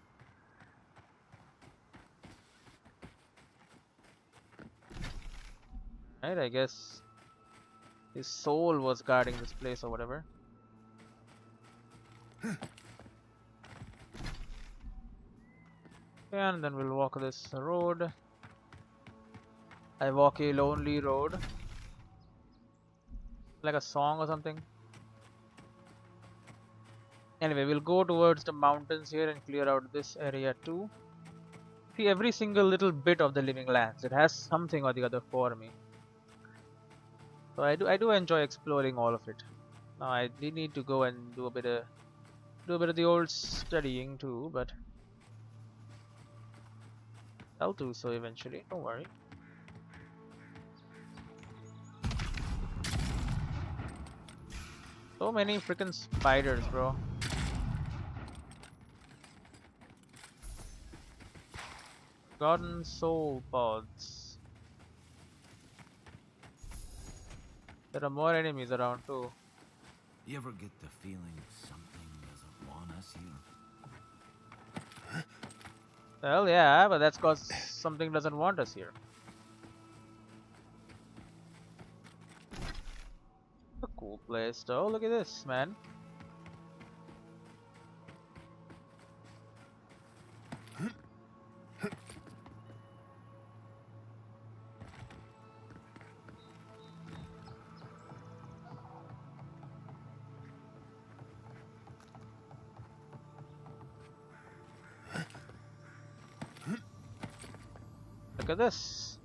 Right, I guess his soul was guarding this place or whatever. And then we'll walk this road. I walk a lonely road. Like a song or something. Anyway, we'll go towards the mountains here and clear out this area too. See every single little bit of the living lands. It has something or the other for me. So I do enjoy exploring all of it. Now I did need to go and do a bit of the old studying too, but I'll do so eventually. Don't worry. So many freaking spiders, bro. Forgotten soul pods. There are more enemies around too. You ever get the feeling something doesn't want us here? Well, yeah, but that's cause something doesn't want us here. A cool place though. Look at this, man. Look at this.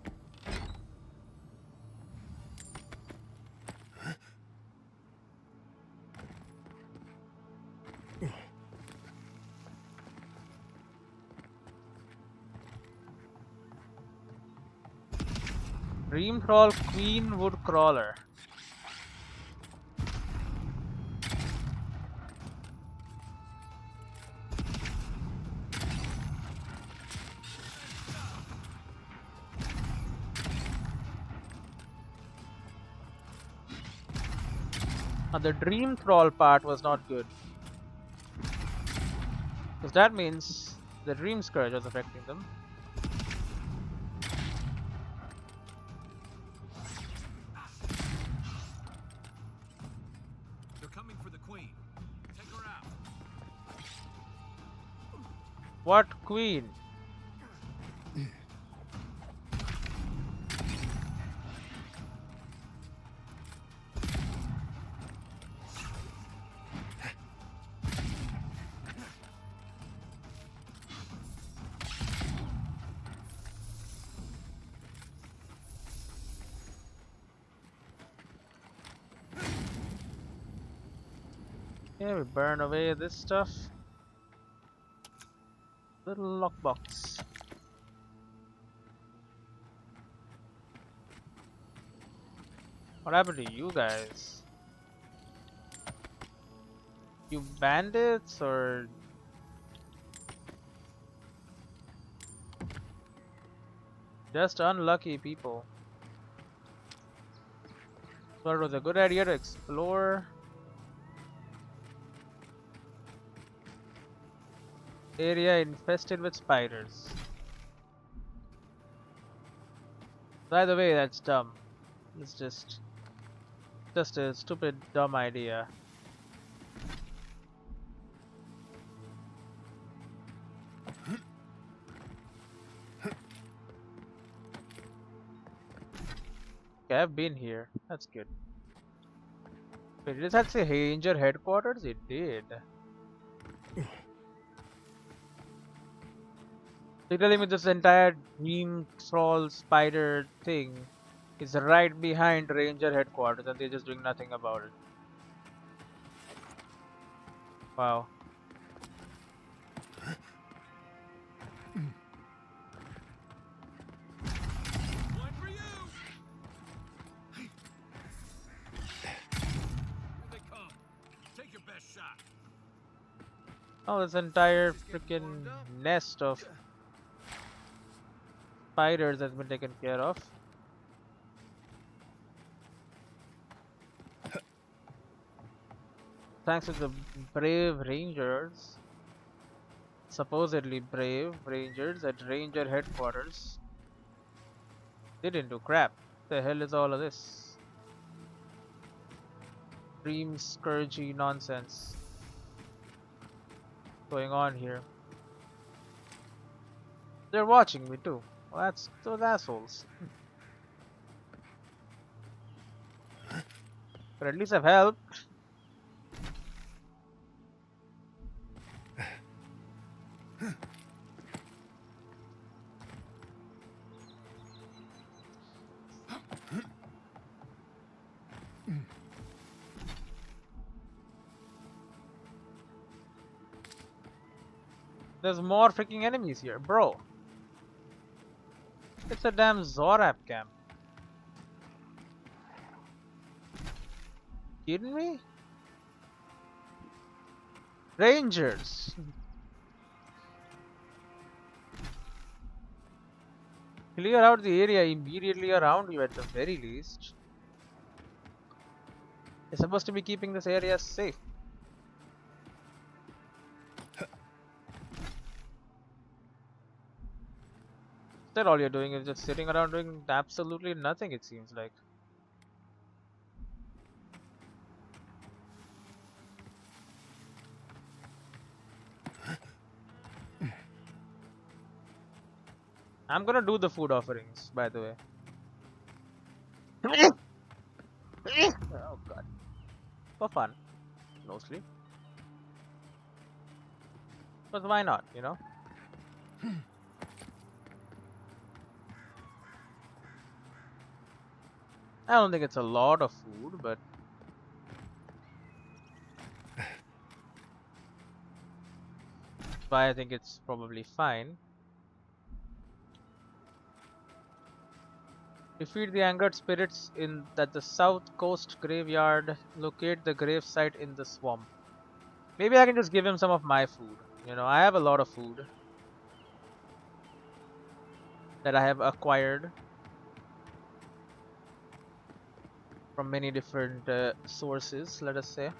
Dream Crawl Queen Wood Crawler. The Dream Crawl part was not good. Because that means the Dream Scourge was affecting them. They're coming for the queen. Take her out. What queen? Yeah, we burn away this stuff. Little lockbox. What happened to you guys? You bandits or Just unlucky people. So it was a good idea to explore area infested with spiders. By the way, that's dumb. It's just a stupid dumb idea. Okay, I've been here. That's good. Wait, did that say Ranger headquarters? It did. So you're telling me this entire dream troll spider thing is right behind Ranger headquarters and they're just doing nothing about it. Wow. One for you! Here they come. Take your best shot. Oh, this entire freaking nest of spiders has been taken care of. Thanks to the brave rangers, supposedly brave rangers at Ranger headquarters. They didn't do crap. The hell is all of this? Dream scourgy nonsense going on here. They're watching me too. Well, that's those assholes. But at least I've helped. There's more freaking enemies here, bro. It's a damn Zorap camp. Kidding me? Rangers. Clear out the area immediately around you at the very least. You're supposed to be keeping this area safe. Instead, all you're doing is just sitting around doing absolutely nothing, it seems like. I'm gonna do the food offerings, by the way. Oh god. For fun, mostly. But why not, you know? I don't think it's a lot of food, but why I think it's probably fine. Defeat the angered spirits in at the south coast graveyard. Locate the grave site in the swamp. Maybe I can just give him some of my food. You know, I have a lot of food that I have acquired from many different sources, let us say.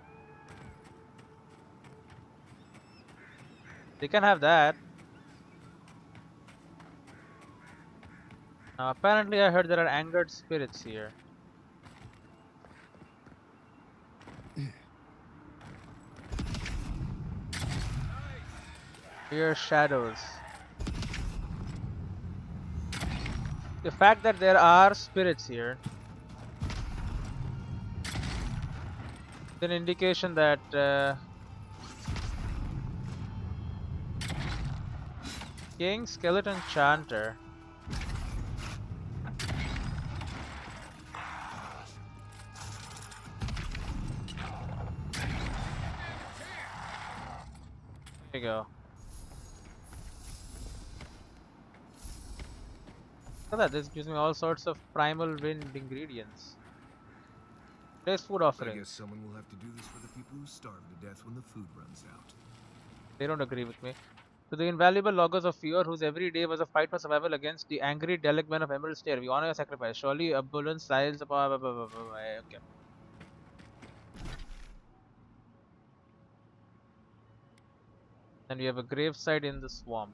They can have that. Now, apparently I heard there are angered spirits here. Here are shadows. The fact that there are spirits here is an indication that King Skeleton Chanter there you go. Look at that, this gives me all sorts of primal wind ingredients. Today's food I offering. guess someone will have to do this for the people who starve to death when the food runs out. They don't agree with me. To the invaluable loggers of fear, whose every day was a fight for survival against the angry delinquent of Emerald Stair, we honor your sacrifice. Surely abundance styles upon. Okay. And we have a gravesite in the swamp.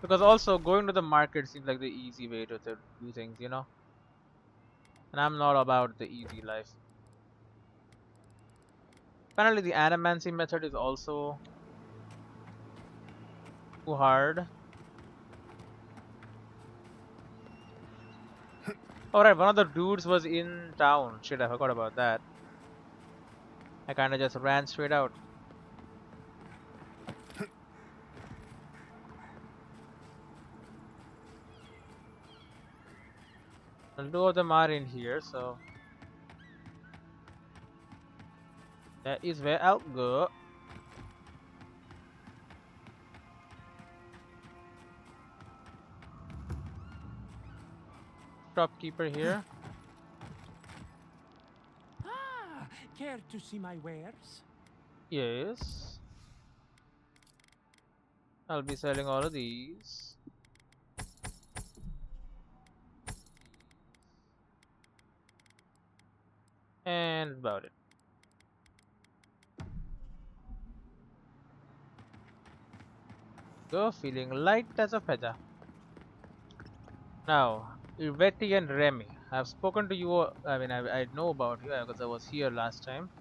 Because also going to the market seems like the easy way to do things, you know? And I'm not about the easy life. Apparently the animancy method is also too hard. Alright, one of the dudes was in town. Shit, I forgot about that. I kinda just ran straight out. And two of them are in here, so that is where I'll go. Shopkeeper here. Ah, care to see my wares? Yes. I'll be selling all of these. And about it. Go feeling light as a feather. Now, Iveti and Remy. I've spoken to you, I mean, I know about you because I was here last time.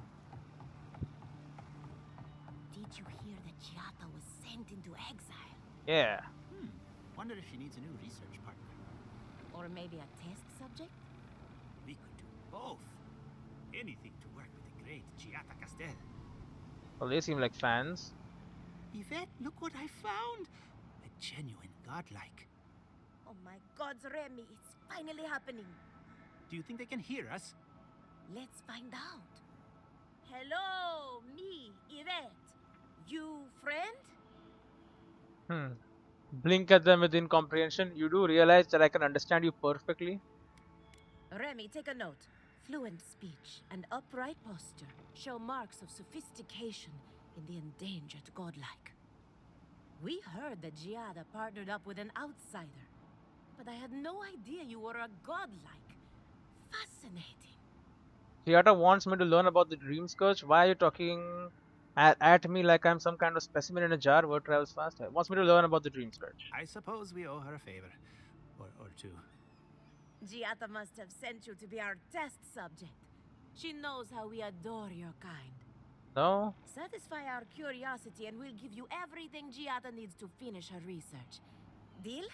Did you hear that Giata was sent into exile? Yeah. Wonder if she needs a new research partner. Or maybe a test subject? We could do both. Anything to work with the great Giata Castel. Well, they seem like fans. Yvette, look what I found! A genuine godlike. Oh my God, Remy, it's finally happening. Do you think they can hear us? Let's find out. Hello, me, Yvette. You friend? Blink at them with incomprehension. You do realize that I can understand you perfectly? Remy, take a note. Fluent speech and upright posture show marks of sophistication in the endangered godlike. We heard that Giada partnered up with an outsider, but I had no idea you were a godlike. Fascinating. Theata wants me to learn about the dream scourge. Why are you talking at me like I'm some kind of specimen in a jar? Word travels fast. Wants me to learn about the dream scourge. I suppose we owe her a favor. Or two. Giata must have sent you to be our test subject. She knows how we adore your kind. No? Satisfy our curiosity and we'll give you everything Giata needs to finish her research. Deal?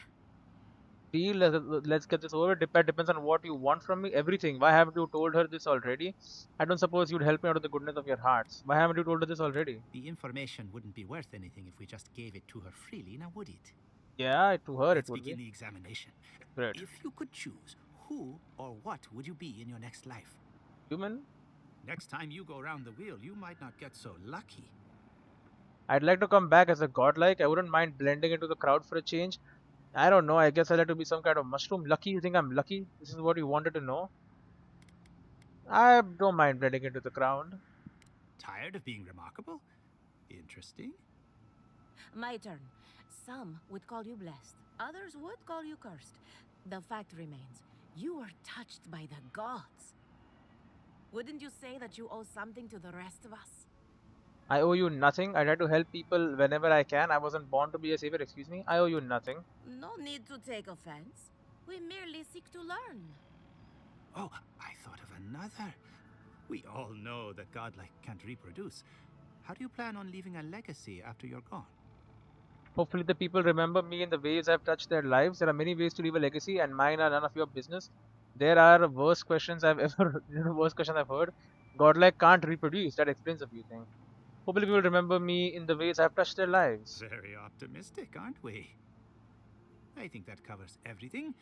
Deal. Let's get this over. Depends on what you want from me. Everything. Why haven't you told her this already? I don't suppose you'd help me out of the goodness of your hearts. Why haven't you told her this already? The information wouldn't be worth anything if we just gave it to her freely, now would it? Yeah, to her Let's it would begin be. the examination. Great. If you could choose, who or what would you be in your next life? Human? Next time you go round the wheel, you might not get so lucky. I'd like to come back as a godlike. I wouldn't mind blending into the crowd for a change. I don't know. I guess I'd like to be some kind of mushroom. Lucky? You think I'm lucky? This is what you wanted to know? I don't mind blending into the crowd. Tired of being remarkable? Interesting. My turn. Some would call you blessed. Others would call you cursed. The fact remains, you were touched by the gods. Wouldn't you say that you owe something to the rest of us? I owe you nothing. I try to help people whenever I can. I wasn't born to be a savior, excuse me. I owe you nothing. No need to take offense. We merely seek to learn. Oh, I thought of another. We all know that godlike can't reproduce. How do you plan on leaving a legacy after you're gone? Hopefully the people remember me in the ways I've touched their lives. There are many ways to leave a legacy and mine are none of your business. There are worse questions I've ever worst questions I've heard. Godlike can't reproduce. That explains a few things. Hopefully people remember me in the ways I've touched their lives. Very optimistic, aren't we? I think that covers everything.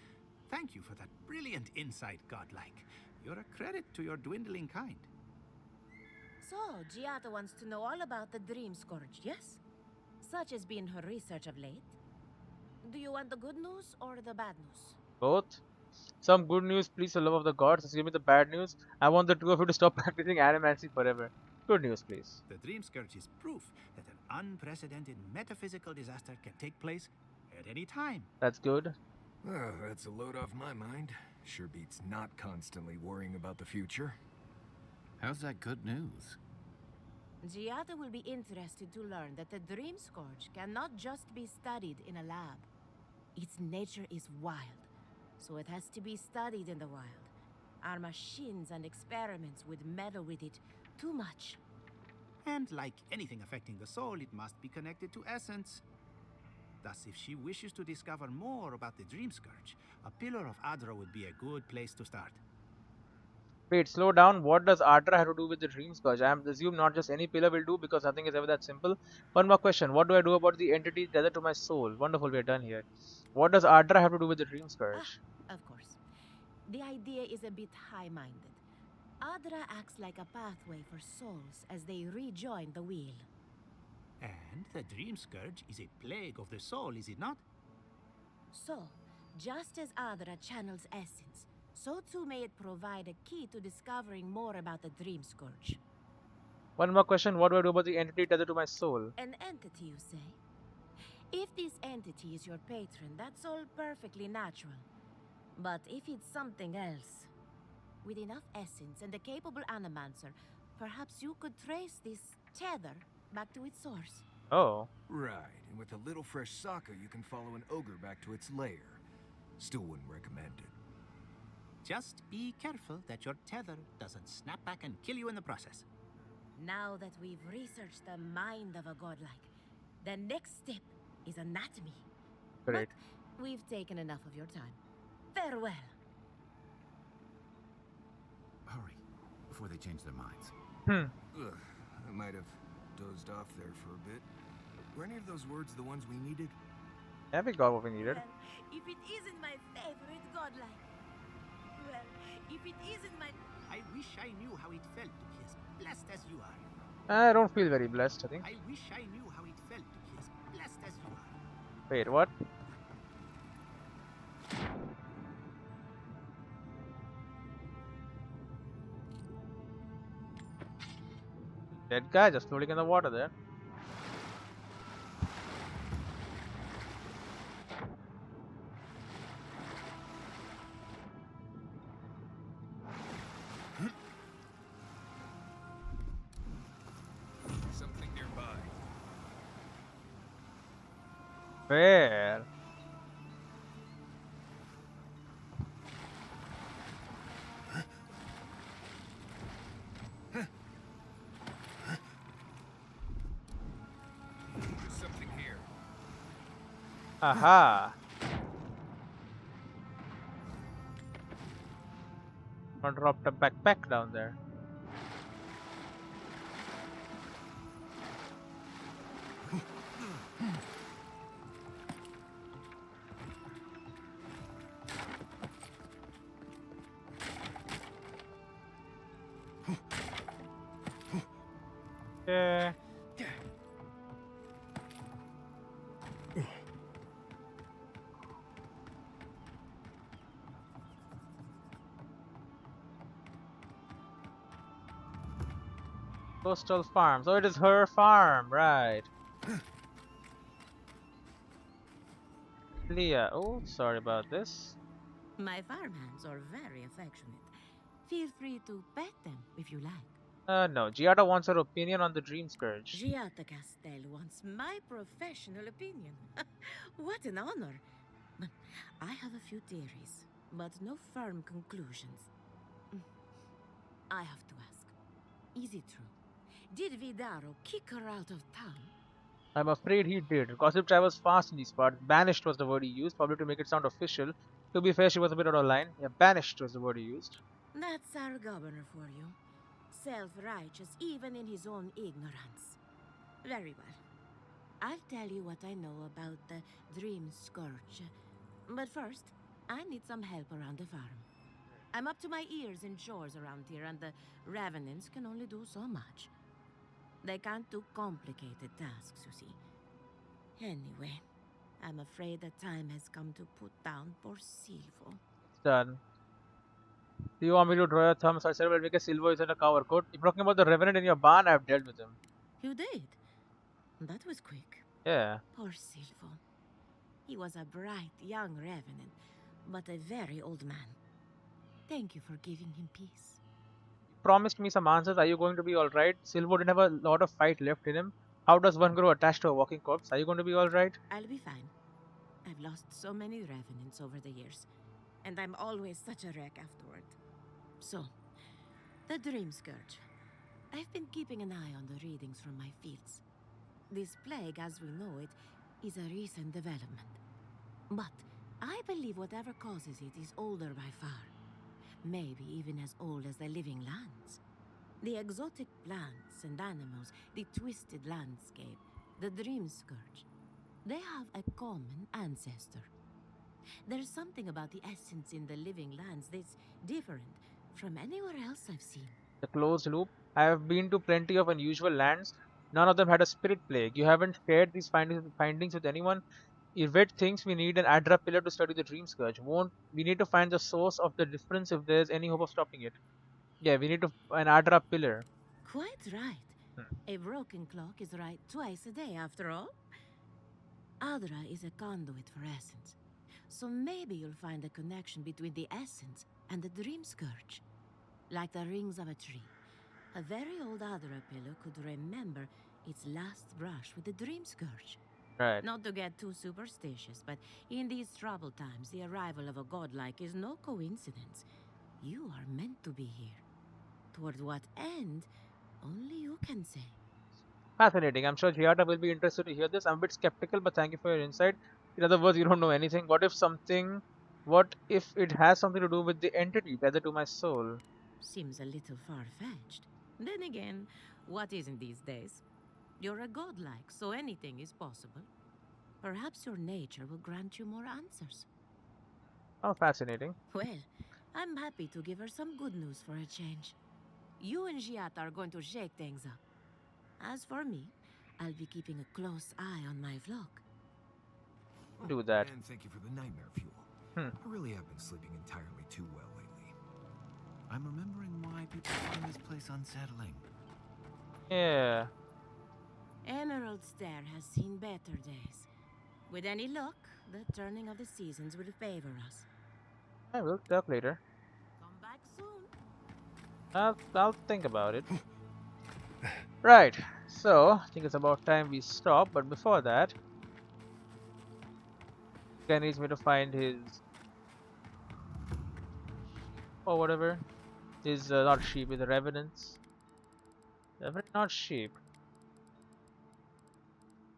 Thank you for that brilliant insight, godlike. You're a credit to your dwindling kind. So, Giata wants to know all about the Dream Scourge, yes? Such has been her research of late. Do you want the good news or the bad news? Both. Some good news, please, for the love of the gods. Just give me the bad news. I want the two of you to stop practicing animancy forever. Good news, please. The Dream Scourge is proof that an unprecedented metaphysical disaster can take place at any time. That's good. Well, that's a load off my mind. Sure beats not constantly worrying about the future. How's that good news? Giada will be interested to learn that the Dream Scourge cannot just be studied in a lab. Its nature is wild, so it has to be studied in the wild. Our machines and experiments would meddle with it too much. And like anything affecting the soul, it must be connected to essence. Thus, if she wishes to discover more about the Dream Scourge, a Pillar of Aedyr would be a good place to start. Wait, slow down. What does Aedyr have to do with the Dream Scourge? I am assume not just any pillar will do because nothing is ever that simple. One more question. What do I do about the entity tethered to my soul? Wonderful, we are done here. What does Aedyr have to do with the Dream Scourge? Of course. The idea is a bit high-minded. Aedyr acts like a pathway for souls as they rejoin the wheel. And the Dream Scourge is a plague of the soul, is it not? So, just as Aedyr channels essence, so too may it provide a key to discovering more about the Dream Scourge. One more question. What do I do about the entity tethered to my soul? An entity, you say? If this entity is your patron, that's all perfectly natural. But if it's something else, with enough essence and a capable animancer, perhaps you could trace this tether back to its source. Oh. Right, and with a little fresh soccer, you can follow an ogre back to its lair. Still wouldn't recommend it. Just be careful that your tether doesn't snap back and kill you in the process. Now that we've researched the mind of a godlike, the next step is anatomy. Great. But we've taken enough of your time. Farewell. Hurry, before they change their minds. Ugh, I might have dozed off there for a bit. Were any of those words the ones we needed? Yeah, we got what we needed. Well, if it isn't my favorite godlike. Well, if it isn't my... I wish I knew how it felt to be as blessed as you are. I don't feel very blessed, I think. I wish I knew how it felt to be as blessed as you are. Wait, what? Dead guy just floating in the water there. Something nearby. Where? There's something here. Aha! I dropped a backpack down there. Yeah. Coastal farm. So it is her farm, right? Leah. Oh, sorry about this. My farmhands are very affectionate. Feel free to pet them if you like. No. Giada wants her opinion on the Dream Scourge. Giada Castel wants my professional opinion. What an honor. I have a few theories, but no firm conclusions. I have to ask, is it true? Did Vidaro kick her out of town? I'm afraid he did. Gossip travels fast in these parts. Banished was the word he used, probably to make it sound official. To be fair, she was a bit out of line. Yeah, banished was the word he used. That's our governor for you. Self-righteous even in his own ignorance. Very well. I'll tell you what I know about the Dream Scourge. But first, I need some help around the farm. I'm up to my ears in chores around here, and the Revenants can only do so much. They can't do complicated tasks, you see. Anyway, I'm afraid the time has come to put down poor Silvo. Done. Do you want me to draw your thumbs? I said, well, make a silver is in a cover coat. You're talking about the Revenant in your barn? I've dealt with him. You did? That was quick. Yeah. Poor Silvo. He was a bright young revenant, but a very old man. Thank you for giving him peace. Promised me some answers. Are you going to be alright? Silvo didn't have a lot of fight left in him. How does one grow attached to a walking corpse? Are you going to be alright? I'll be fine. I've lost so many revenants over the years, and I'm always such a wreck afterward. So, the Dream Scourge. I've been keeping an eye on the readings from my fields. This plague, as we know it, is a recent development. But I believe whatever causes it is older by far. Maybe even as old as the living lands. The exotic plants and animals, the twisted landscape, the Dream Scourge. They have a common ancestor. There's something about the essence in the living lands that's different from anywhere else I've seen. The closed loop. I have been to plenty of unusual lands. None of them had a spirit plague. You haven't shared these findings with anyone. Yvette thinks we need an Aedyr pillar to study the Dream Scourge. We need to find the source of the difference if there's any hope of stopping it. Yeah, we need an Aedyr pillar. Quite right. A broken clock is right twice a day, after all. Aedyr is a conduit for essence. So maybe you'll find a connection between the essence and the Dream Scourge. Like the rings of a tree. A very old Aedyr pillar could remember its last brush with the Dream Scourge. Right. Not to get too superstitious, but in these troubled times, the arrival of a godlike is no coincidence. You are meant to be here. Toward what end, only you can say. Fascinating. I'm sure Giada will be interested to hear this. I'm a bit skeptical, but thank you for your insight. In other words, you don't know anything. What if it has something to do with the entity tethered to my soul? Seems a little far-fetched. Then again, what isn't these days? You're a godlike, so anything is possible. Perhaps your nature will grant you more answers. Oh, fascinating. Well, I'm happy to give her some good news for a change. You and Giata are going to shake things up. As for me, I'll be keeping a close eye on my flock. Do that. And thank you for the nightmare fuel. I really have been sleeping entirely too well lately. I'm remembering why people find this place unsettling. Yeah. Emerald Stair has seen better days. With any luck, the turning of the seasons will favor us. I will talk later. Come back soon. I'll think about it. Right. So, I think it's about time we stop. But before that, guy needs me to find his or whatever. His not sheep, his revenants. Not sheep.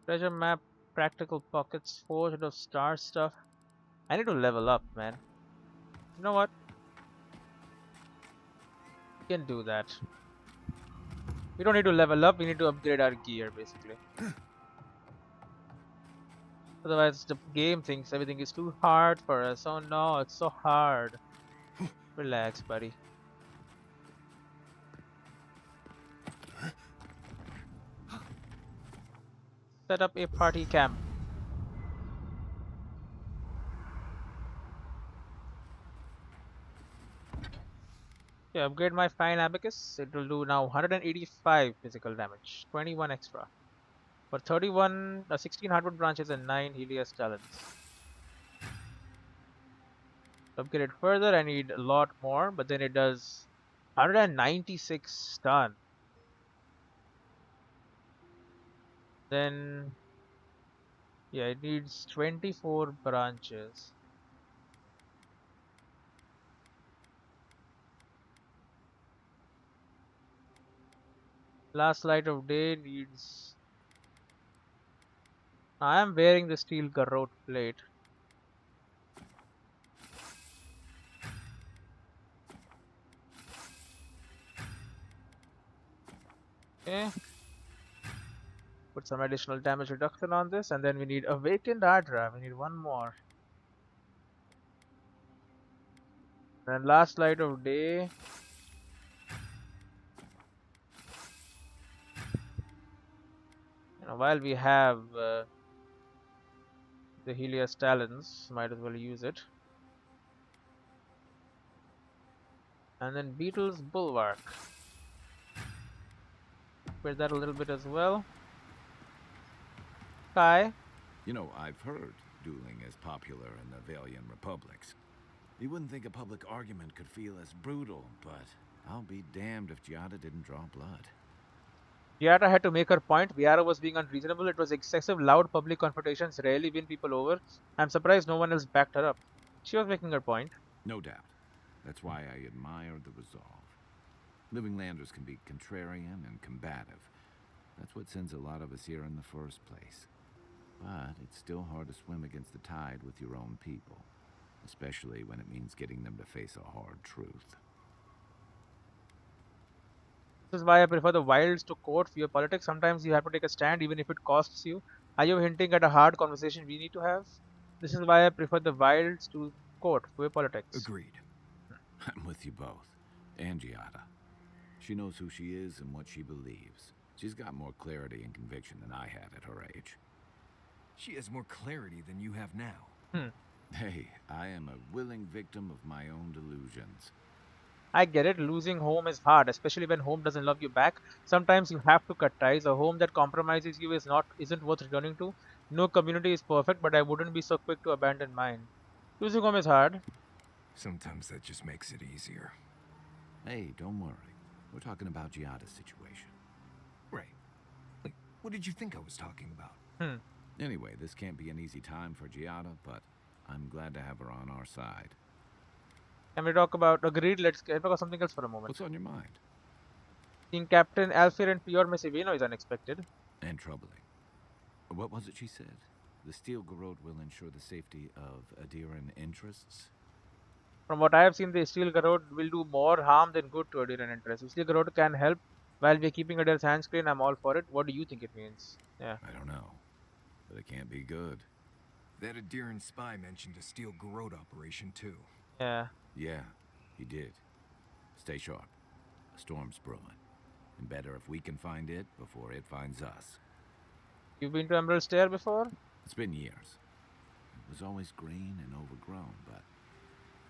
Treasure map, practical pockets, forged of star stuff. I need to level up, man. You know what? We can do that. We don't need to level up, we need to upgrade our gear basically. Otherwise the game thinks everything is too hard for us. Oh no, it's so hard. Relax, buddy. Set up a party camp. Okay, upgrade my fine abacus. It will do now 185 physical damage, 21 extra. For 16 hardwood branches and 9 Helios talents. To upgrade it further, I need a lot more, but then it does 196 stun. Then, yeah, it needs 24 branches. Last light of day needs... I am wearing the steel garrote plate. Okay. Put some additional damage reduction on this, and then we need awakened Aedyr. We need one more. Then last light of day. While we have the Helios talents, might as well use it. And then Beetle's Bulwark. Upgrade that a little bit as well. Kai. You know, I've heard dueling is popular in the Valian republics. You wouldn't think a public argument could feel as brutal, but I'll be damned if Giada didn't draw blood. Giada had to make her point. Viara was being unreasonable. It was excessive, loud public confrontations rarely win people over. I'm surprised no one else backed her up. She was making her point. No doubt. That's why I admire the resolve. Living Landers can be contrarian and combative. That's what sends a lot of us here in the first place. But it's still hard to swim against the tide with your own people, especially when it means getting them to face a hard truth. This is why I prefer the wilds to court for your politics. Sometimes you have to take a stand even if it costs you. Are you hinting at a hard conversation we need to have? This is why I prefer the wilds to court for your politics. Agreed. I'm with you both. And Giada. She knows who she is and what she believes. She's got more clarity and conviction than I had at her age. She has more clarity than you have now. Hey, I am a willing victim of my own delusions. I get it. Losing home is hard, especially when home doesn't love you back. Sometimes you have to cut ties. A home that compromises you isn't worth returning to. No community is perfect, but I wouldn't be so quick to abandon mine. Losing home is hard. Sometimes that just makes it easier. Hey, don't worry. We're talking about Giada's situation. Right. Like, what did you think I was talking about? Anyway, this can't be an easy time for Giada, but I'm glad to have her on our side. Can we talk about... Agreed, let's talk about something else for a moment. What's on your mind? Seeing Captain Alfir and Pior Mesivino is unexpected. And troubling. What was it she said? The Steel Garrote will ensure the safety of Aedyran interests? From what I have seen, the Steel Garrote will do more harm than good to Aedyran interests. If Steel Garrote can help while we're keeping Aedyr's hands clean, I'm all for it. What do you think it means? Yeah. I don't know. But it can't be good. That Aedyran spy mentioned a Steel Garrote operation, too. Yeah. Yeah, he did. Stay sharp. A storm's brewing. And better if we can find it before it finds us. You've been to Emerald Stair before? It's been years. It was always green and overgrown, but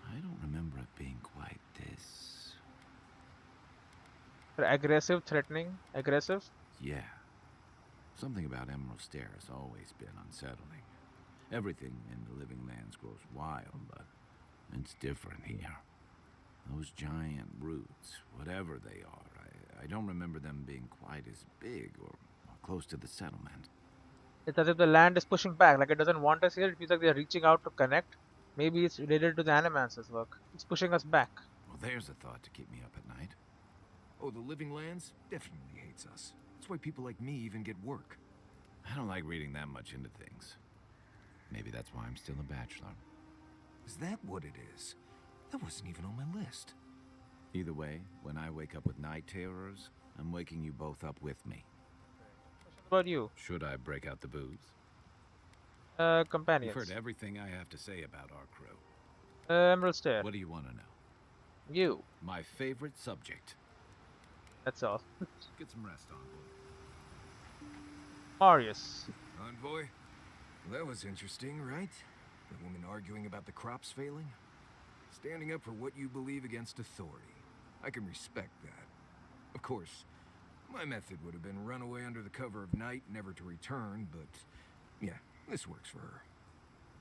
I don't remember it being quite this... Aggressive, threatening, aggressive? Yeah. Something about Emerald Stair has always been unsettling. Everything in the Living Lands grows wild, but it's different here. Those giant roots, whatever they are, I don't remember them being quite as big or close to the settlement. It's as if the land is pushing back, like it doesn't want us here. It feels like they're reaching out to connect. Maybe it's related to the Animancer's work. It's pushing us back. Well, there's a thought to keep me up at night. Oh, the Living Lands definitely hates us. That's why people like me even get work. I don't like reading that much into things. Maybe that's why I'm still a bachelor. Is that what it is? That wasn't even on my list. Either way, when I wake up with night terrors, I'm waking you both up with me. What about you? Should I break out the booze? Companions. You've heard everything I have to say about our crew. Emerald Stair. What do you want to know? You. My favorite subject. That's all. Get some rest, Envoy. Marius. Envoy? Well, that was interesting, right? The woman arguing about the crops failing? Standing up for what you believe against authority. I can respect that. Of course, my method would have been run away under the cover of night, never to return, but yeah, this works for her.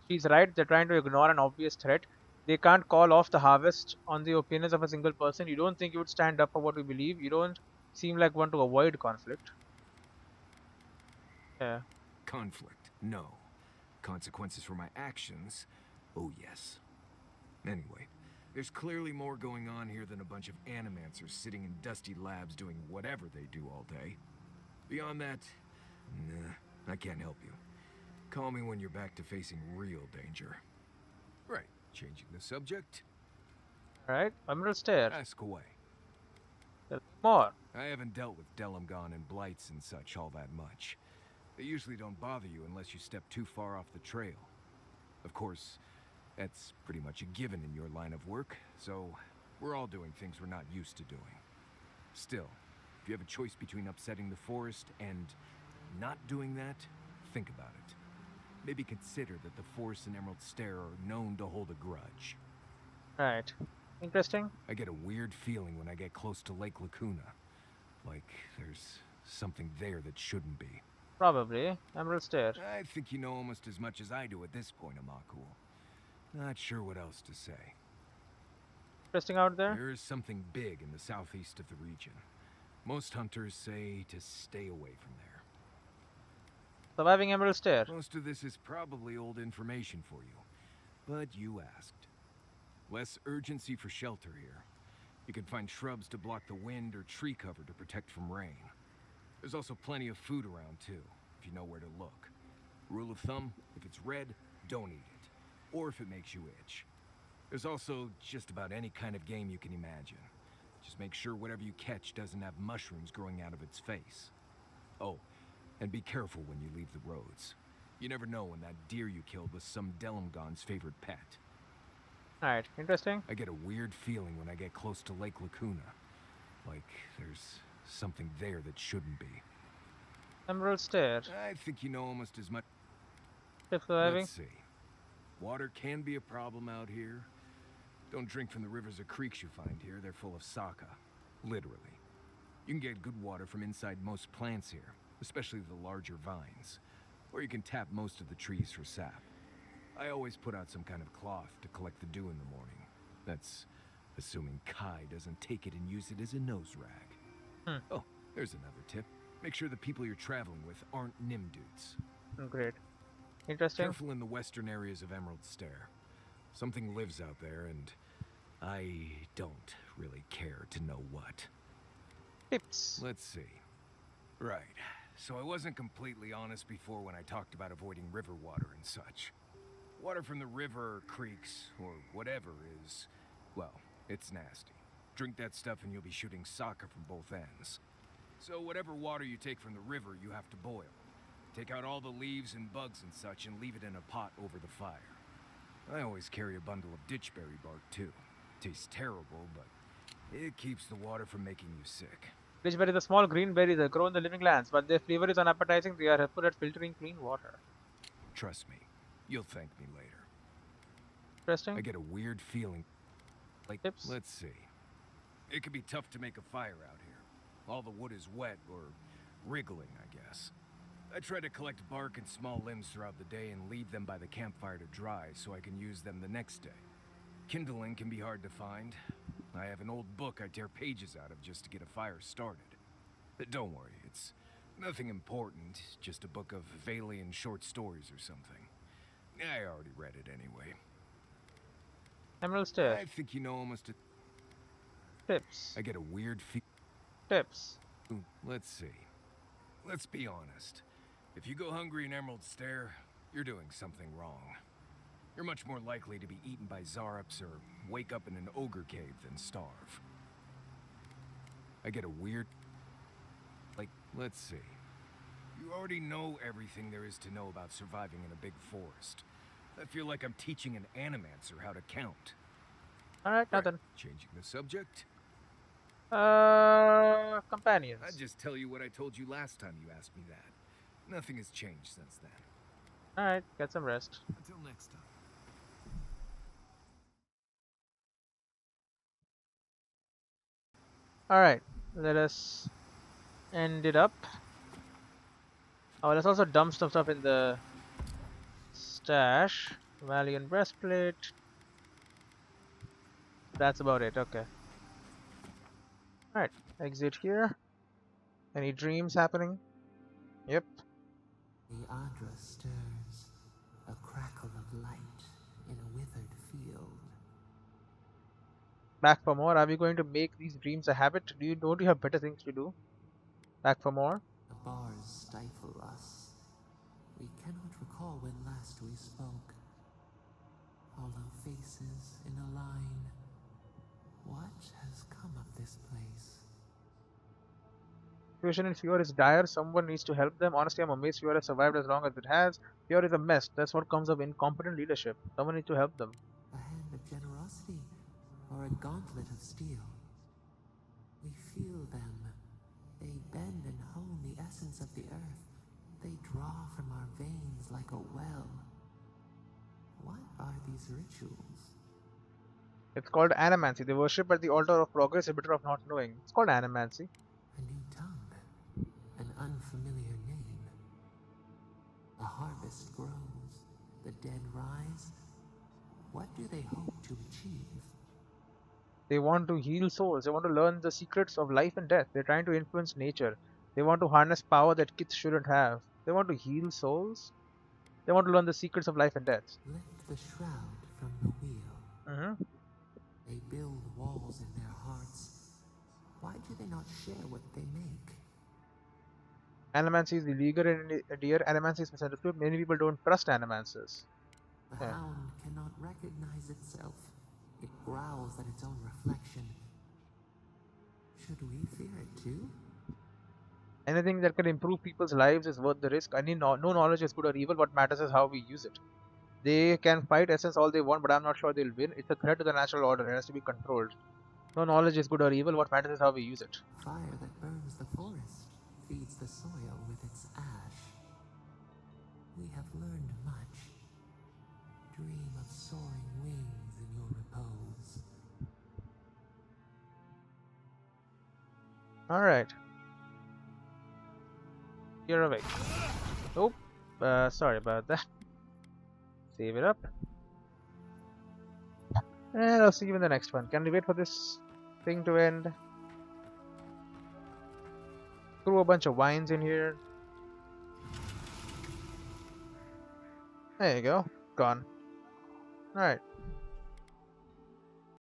She's right. They're trying to ignore an obvious threat. They can't call off the harvest on the opinions of a single person. You don't think you would stand up for what we believe. You don't seem like one to avoid conflict. Yeah. Conflict, no. Consequences for my actions, oh yes. Anyway, there's clearly more going on here than a bunch of animancers sitting in dusty labs doing whatever they do all day. Beyond that, nah, I can't help you. Call me when you're back to facing real danger. Right, changing the subject. Alright, Emerald Stair. Ask away. Tell me more. I haven't dealt with Delamgon and Blights and such all that much. They usually don't bother you unless you step too far off the trail. Of course, that's pretty much a given in your line of work, so we're all doing things we're not used to doing. Still, if you have a choice between upsetting the forest and not doing that, think about it. Maybe consider that the forest and Emerald Stair are known to hold a grudge. Right. Interesting. I get a weird feeling when I get close to Lake Lacuna. Like there's something there that shouldn't be. Probably. Emerald Stair. I think you know almost as much as I do at this point, Amakul. Not sure what else to say. Interesting out there. There is something big in the southeast of the region. Most hunters say to stay away from there. Surviving Emerald Stair. Most of this is probably old information for you, but you asked. Less urgency for shelter here. You can find shrubs to block the wind or tree cover to protect from rain. There's also plenty of food around too, if you know where to look. Rule of thumb, if it's red, don't eat it. Or if it makes you itch. There's also just about any kind of game you can imagine. Just make sure whatever you catch doesn't have mushrooms growing out of its face. Oh, and be careful when you leave the roads. You never know when that deer you killed was some Delimgon's favorite pet. Alright, interesting. I get a weird feeling when I get close to Lake Lacuna. Like there's something there that shouldn't be. Emerald Stair. I think you know almost as much. If surviving. Let's see. Water can be a problem out here. Don't drink from the rivers or creeks you find here. They're full of saka. Literally. You can get good water from inside most plants here, especially the larger vines. Or you can tap most of the trees for sap. I always put out some kind of cloth to collect the dew in the morning. That's assuming Kai doesn't take it and use it as a nose rag. Oh, there's another tip. Make sure the people you're traveling with aren't Nimdudes. Great. Interesting. Careful in the western areas of Emerald Stair. Something lives out there, and I don't really care to know what. Tips. Let's see. Right. So I wasn't completely honest before when I talked about avoiding river water and such. Water from the river or creeks, or whatever is, well, it's nasty. Drink that stuff and you'll be shooting soccer from both ends. So whatever water you take from the river, you have to boil. Take out all the leaves and bugs and such and leave it in a pot over the fire. I always carry a bundle of ditchberry bark too. Tastes terrible, but it keeps the water from making you sick. Ditchberry is a small green berry that grow in the living lands, but their flavor is unappetizing. They are helpful at filtering clean water. Trust me, you'll thank me later. Interesting. I get a weird feeling. Like, Tips. let's see. It can be tough to make a fire out here. All the wood is wet or wriggling, I guess. I try to collect bark and small limbs throughout the day and leave them by the campfire to dry so I can use them the next day. Kindling can be hard to find. I have an old book I tear pages out of just to get a fire started. But don't worry, it's nothing important, just a book of Valian short stories or something. I already read it anyway. Emerald Stair. I think you know almost a... Tips. I get a weird Tips. Let's see. Let's be honest. If you go hungry in Emerald Stair, you're doing something wrong. You're much more likely to be eaten by Zarups or wake up in an ogre cave than starve. I get a weird... Like, let's see. You already know everything there is to know about surviving in a big forest. I feel like I'm teaching an animancer how to count. Alright, nothing. Right, changing the subject. Companions. I'd just tell you what I told you last time you asked me that. Nothing has changed since then. Alright, get some rest. Until next time. Alright, let us end it up. Oh, let's also dump some stuff in the stash. Valiant breastplate. That's about it, okay. Alright, exit here. Any dreams happening? Yep. The Aedyr stirs, a crackle of light in a withered field. Back for more. Are we going to make these dreams a habit? Don't you have better things to do? Back for more. The bars stifle us. We cannot recall when last we spoke. Hollow faces in a line. What has come of this place? Situation in Fiora is dire. Someone needs to help them. Honestly, I'm amazed Fiora survived as long as it has. Fiora is a mess. That's what comes of incompetent leadership. Someone needs to help them. A hand of generosity, or a gauntlet of steel. We feel them. They bend and hone the essence of the earth. They draw from our veins like a well. What are these rituals? It's called Animancy. They worship at the altar of progress, a bitter of not knowing. It's called Animancy. A new tongue, an unfamiliar name. The harvest grows, the dead rise. What do they hope to achieve? They want to heal souls. They want to learn the secrets of life and death. They're trying to influence nature. They want to harness power that kids shouldn't have. They want to heal souls. They want to learn the secrets of life and death. Lift the shroud from the wheel. They build walls in their hearts. Why do they not share what they make? Animancy is illegal in Aedyr. Animancy is misunderstood. Many people don't trust animancers. The hound cannot recognize itself. It growls at its own reflection. Should we fear it too? Anything that can improve people's lives is worth the risk. No knowledge is good or evil. What matters is how we use it. They can fight essence all they want, but I'm not sure they'll win. It's a threat to the natural order. It has to be controlled. No knowledge is good or evil. What matters is how we use it. Fire that burns the forest feeds the soil with its ash. We have learned much. Dream of soaring wings in your repose. Alright. You're awake. Oh, sorry about that. Save it up. And I'll see you in the next one. Can we wait for this thing to end? Throw a bunch of wines in here. There you go. Gone. Alright.